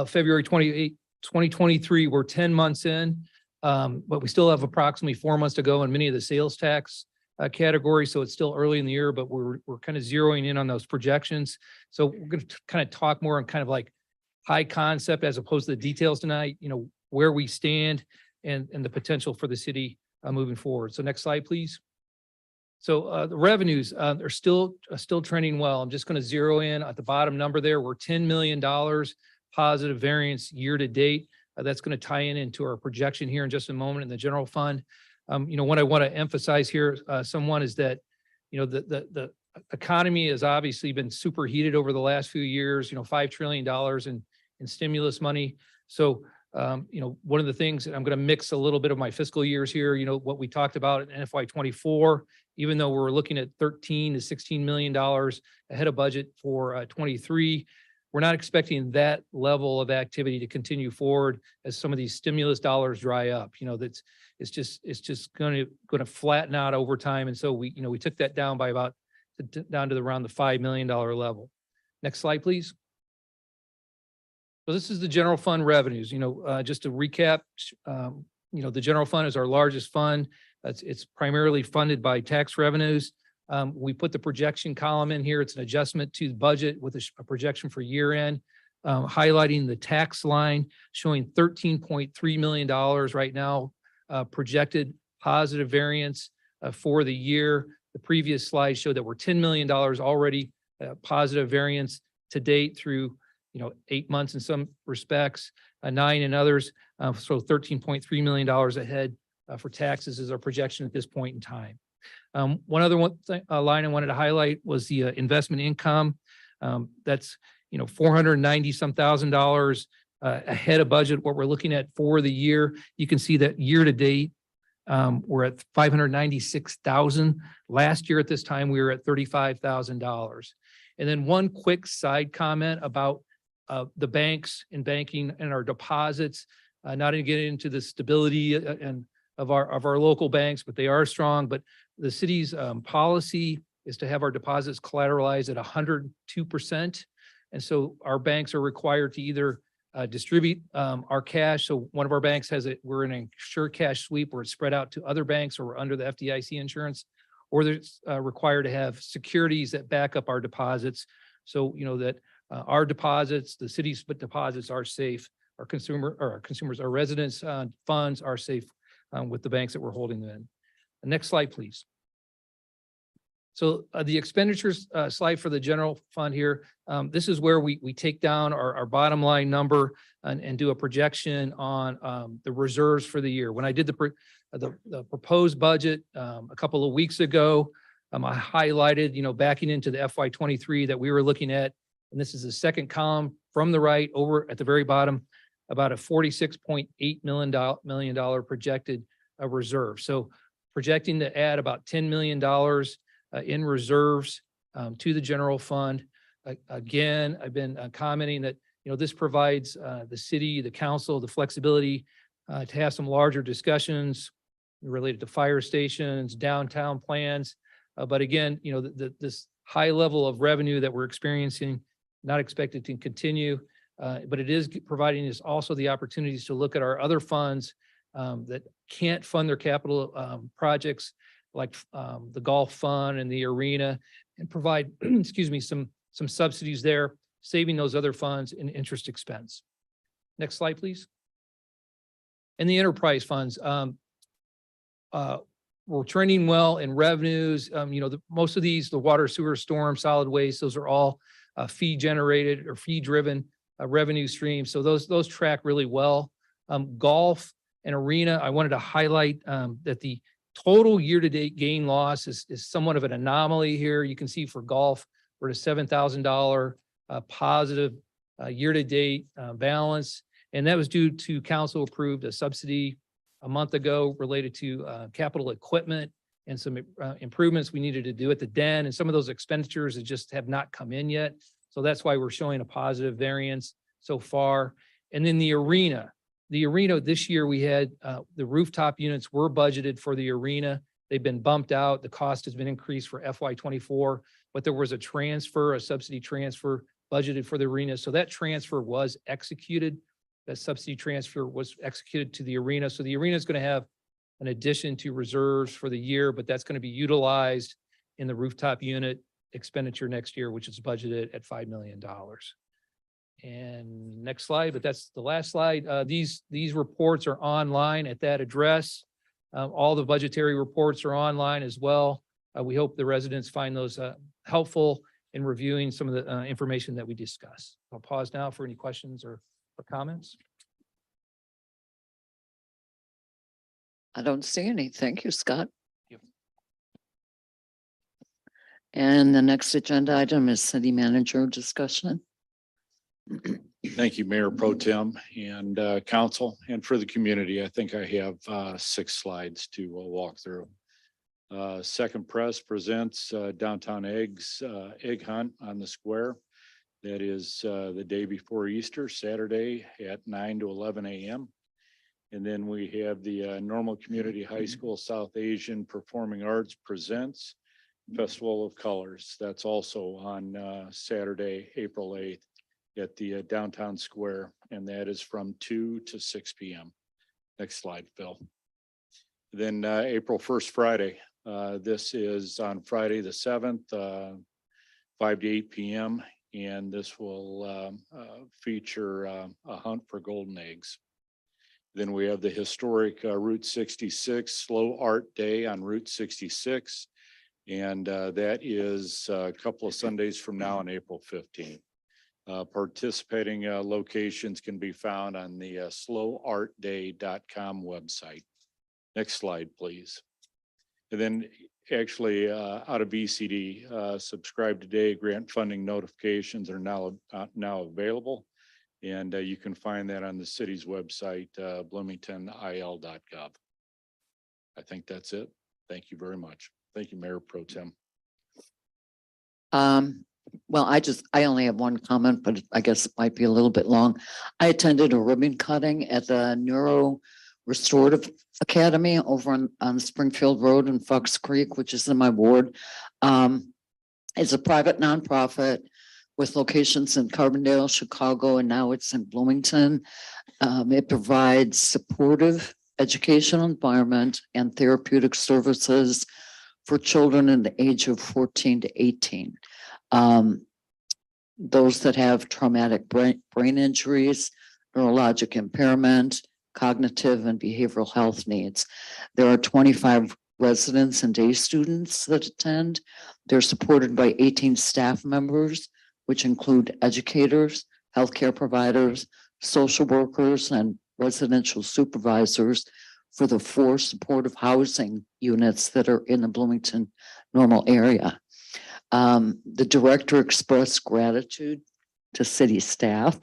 February 28, 2023, we're 10 months in, but we still have approximately 4 months to go in many of the sales tax categories. So it's still early in the year, but we're kind of zeroing in on those projections. So we're going to kind of talk more on kind of like high concept as opposed to the details tonight, where we stand and the potential for the city moving forward. So next slide, please. So the revenues are still trending well. I'm just going to zero in at the bottom number there. We're $10 million positive variance year to date. That's going to tie into our projection here in just a moment in the general fund. What I want to emphasize here, someone is that, the economy has obviously been superheated over the last few years, $5 trillion in stimulus money. So, one of the things, I'm going to mix a little bit of my fiscal years here, what we talked about in FY 24, even though we're looking at $13 to $16 million ahead of budget for 23, we're not expecting that level of activity to continue forward as some of these stimulus dollars dry up. It's just going to flatten out over time. And so we took that down by down to around the $5 million level. Next slide, please. So this is the general fund revenues, just to recap, the general fund is our largest fund. It's primarily funded by tax revenues. We put the projection column in here. It's an adjustment to the budget with a projection for year end, highlighting the tax line, showing $13.3 million right now, projected positive variance for the year. The previous slide showed that we're $10 million already positive variance to date through 8 months in some respects, 9 in others. So $13.3 million ahead for taxes is our projection at this point in time. One other line I wanted to highlight was the investment income. That's $490-some thousand ahead of budget. What we're looking at for the year, you can see that year to date, we're at $596,000. Last year at this time, we were at $35,000. And then one quick side comment about the banks and banking and our deposits, not to get into the stability and of our local banks, but they are strong. But the city's policy is to have our deposits collateralized at 102%. And so our banks are required to either distribute our cash. So one of our banks we're in a sure cash sweep where it's spread out to other banks or we're under the FDIC insurance, or they're required to have securities that back up our deposits. So, that our deposits, the city's deposits are safe. Our residents' funds are safe with the banks that we're holding them in. The next slide, please. So the expenditures slide for the general fund here, this is where we take down our bottom line number and do a projection on the reserves for the year. When I did the proposed budget a couple of weeks ago, I highlighted, backing into the FY 23 that we were looking at, and this is the second column from the right over at the very bottom, about a $46.8 million projected reserve. So projecting to add about $10 million in reserves to the general fund. Again, I've been commenting that, this provides the city, the council, the flexibility to have some larger discussions related to fire stations, downtown plans. But again, this high level of revenue that we're experiencing, not expected to continue. But it is providing us also the opportunities to look at our other funds that can't fund their capital projects like the golf fund and the arena, and provide, excuse me, some subsidies there, saving those other funds in interest expense. Next slide, please. And the enterprise funds, we're trending well in revenues. Most of these, the water, sewer, storm, solid waste, those are all fee generated or fee driven revenue streams. So those track really well. Golf and arena, I wanted to highlight that the total year-to-date gain loss is somewhat of an anomaly here. You can see for golf, we're at a $7,000 positive year-to-date balance. And that was due to council approved a subsidy a month ago related to capital equipment and some improvements we needed to do at the den. And some of those expenditures that just have not come in yet. So that's why we're showing a positive variance so far. And then the arena, The arena this year, we had, the rooftop units were budgeted for the arena. They've been bumped out. The cost has been increased for FY '24, but there was a transfer, a subsidy transfer budgeted for the arena. So that transfer was executed. That subsidy transfer was executed to the arena. So the arena is going to have an addition to reserves for the year, but that's going to be utilized in the rooftop unit expenditure next year, which is budgeted at $5 million. And next slide, but that's the last slide. These reports are online at that address. All the budgetary reports are online as well. We hope the residents find those helpful in reviewing some of the information that we discussed. I'll pause now for any questions or comments. I don't see any. Thank you, Scott. Yep. And the next agenda item is city manager discussion. Thank you, Mayor Pro Tem and council, and for the community. I think I have 6 slides to walk through. Second Press presents Downtown Egg Hunt on the Square. That is the day before Easter, Saturday at 9 to 11 a.m. And then we have the Normal Community High School South Asian Performing Arts Presents Festival of Colors. That's also on Saturday, April 8th at the Downtown Square, and that is from 2 to 6 p.m. Next slide, Phil. Then April 1st, Friday. This is on Friday, the 7th, 5 to 8 p.m. And this will feature a hunt for golden eggs. Then we have the historic Route 66 Slow Art Day on Route 66. And that is a couple of Sundays from now on April 15th. Participating locations can be found on the slowartday.com website. Next slide, please. And then actually out of BCD, subscribe today, grant funding notifications are now available. And you can find that on the city's website, bloomingtonil.gov. I think that's it. Thank you very much. Thank you, Mayor Pro Tem. Well, I only have one comment, but I guess it might be a little bit long. I attended a ribbon cutting at the Neuro Restorative Academy over on Springfield Road in Fox Creek, which is in my ward. It's a private nonprofit with locations in Carbondale, Chicago, and now it's in Bloomington. It provides supportive educational environment and therapeutic services for children in the age of 14 to 18. Those that have traumatic brain injuries, neurologic impairment, cognitive and behavioral health needs. There are 25 residents and day students that attend. They're supported by 18 staff members, which include educators, healthcare providers, social workers, and residential supervisors for the 4 supportive housing units that are in the Bloomington Normal area. The director expressed gratitude to city staff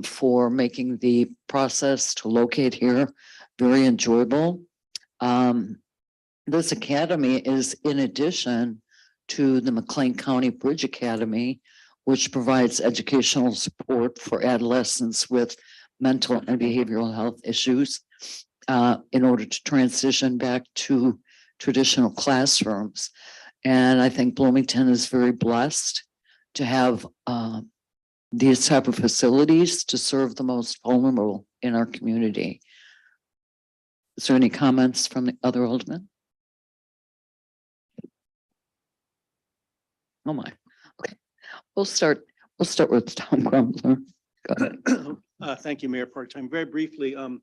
for making the process to locate here very enjoyable. This academy is in addition to the McLean County Bridge Academy, which provides educational support for adolescents with mental and behavioral health issues in order to transition back to traditional classrooms. And I think Bloomington is very blessed to have these type of facilities to serve the most vulnerable in our community. Is there any comments from the other aldermen? Oh my, okay. We'll start with Tom Crumbler. Go ahead. Thank you, Mayor Pro Tem. Very briefly, on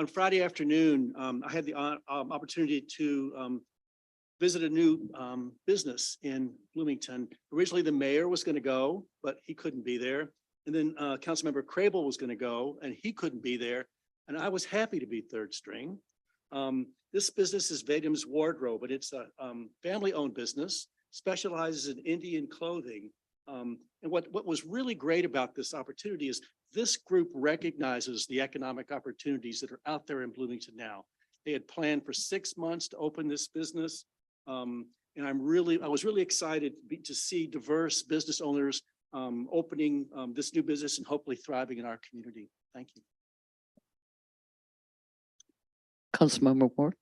Friday afternoon, I had the opportunity to visit a new business in Bloomington. Originally, the mayor was going to go, but he couldn't be there. And then Councilmember Crable was going to go, and he couldn't be there. And I was happy to be third string. This business is Vadim's Wardrobe, but it's a family-owned business, specializes in Indian clothing. And what was really great about this opportunity is this group recognizes the economic opportunities that are out there in Bloomington now. They had planned for 6 months to open this business. And I was really excited to see diverse business owners opening this new business and hopefully thriving in our community. Thank you. Councilmember Ward.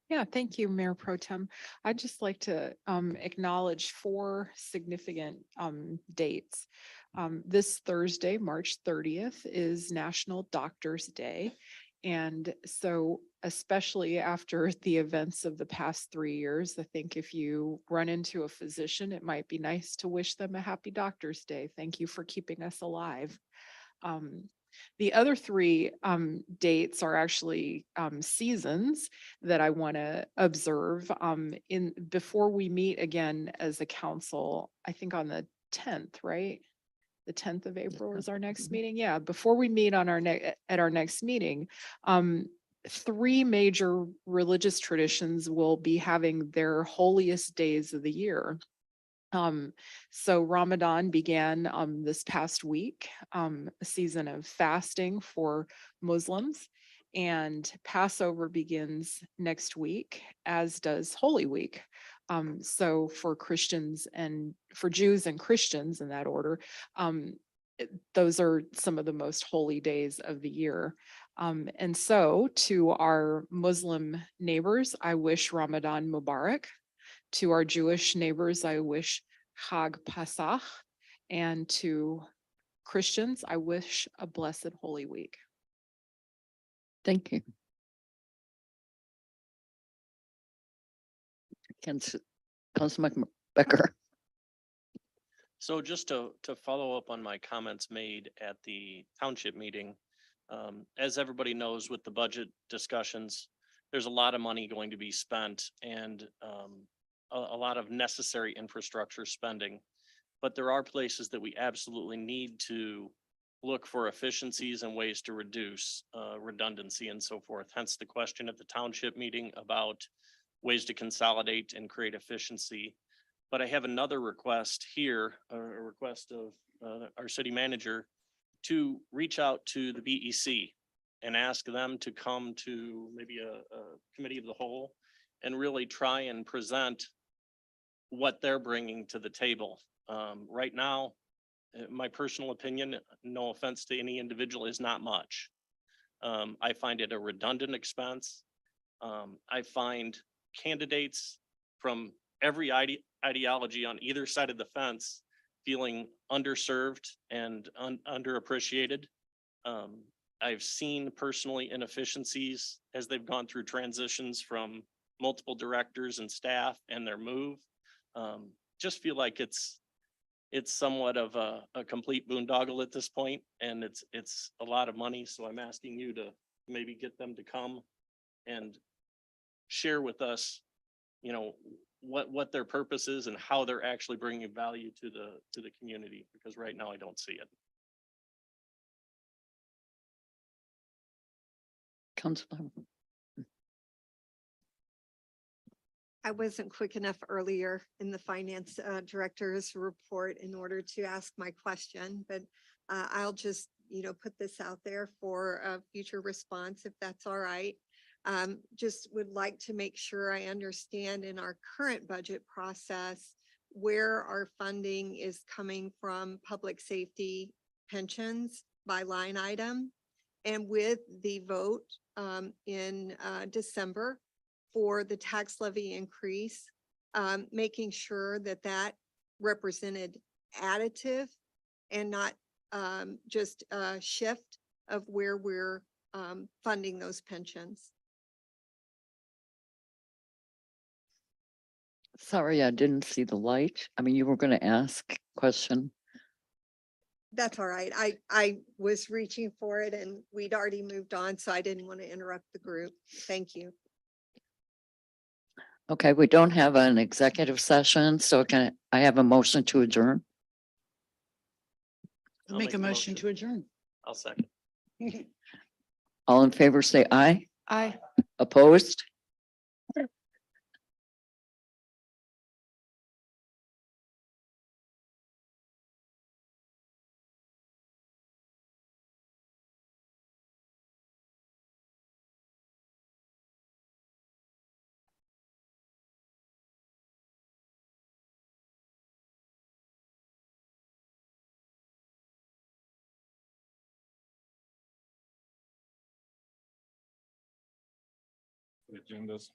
Yeah, thank you, Mayor Pro Tem. I'd just like to acknowledge four significant dates. This Thursday, March 30th, is National Doctors Day. And so especially after the events of the past 3 years, I think if you run into a physician, it might be nice to wish them a happy Doctor's Day. Thank you for keeping us alive. The other three dates are actually seasons that I want to observe before we meet again as a council, I think on the 10th, right? The 10th of April is our next meeting. Yeah, before we meet on at our next meeting, three major religious traditions will be having their holiest days of the year. So Ramadan began this past week, a season of fasting for Muslims, and Passover begins next week, as does Holy Week. So for Christians and for Jews and Christians in that order, those are some of the most holy days of the year. And so to our Muslim neighbors, I wish Ramadan Mubarak. To our Jewish neighbors, I wish Chag Pasach. And to Christians, I wish a blessed Holy Week. Thank you. Councilmember Becker. So just to follow up on my comments made at the township meeting, as everybody knows with the budget discussions, there's a lot of money going to be spent and a lot of necessary infrastructure spending. But there are places that we absolutely need to look for efficiencies and ways to reduce redundancy and so forth. Hence the question at the township meeting about ways to consolidate and create efficiency. But I have another request here, a request of our city manager to reach out to the BEC and ask them to come to maybe a committee of the whole and really try and present what they're bringing to the table. Right now, my personal opinion, no offense to any individual, is not much. I find it a redundant expense. I find candidates from every ideology on either side of the fence feeling underserved and underappreciated. I've seen personally inefficiencies as they've gone through transitions from multiple directors and staff and their move. Just feel like it's somewhat of a complete boondoggle at this point, and it's a lot of money. So I'm asking you to maybe get them to come and share with us, you know, what their purpose is and how they're actually bringing value to the community, because right now I don't see it. Councilmember. I wasn't quick enough earlier in the finance director's report in order to ask my question, but I'll just, put this out there for a future response, if that's all right. Just would like to make sure I understand in our current budget process where our funding is coming from public safety pensions by line item. And with the vote in December for the tax levy increase, making sure that that represented additive and not just a shift of where we're funding those pensions. Sorry, I didn't see the light. I mean, you were going to ask a question. That's all right. I was reaching for it and we'd already moved on, so I didn't want to interrupt the group. Thank you. Okay, we don't have an executive session, so can I have a motion to adjourn? I'll make a motion to adjourn. I'll second. All in favor, say aye. Aye. Opposed? Agendas.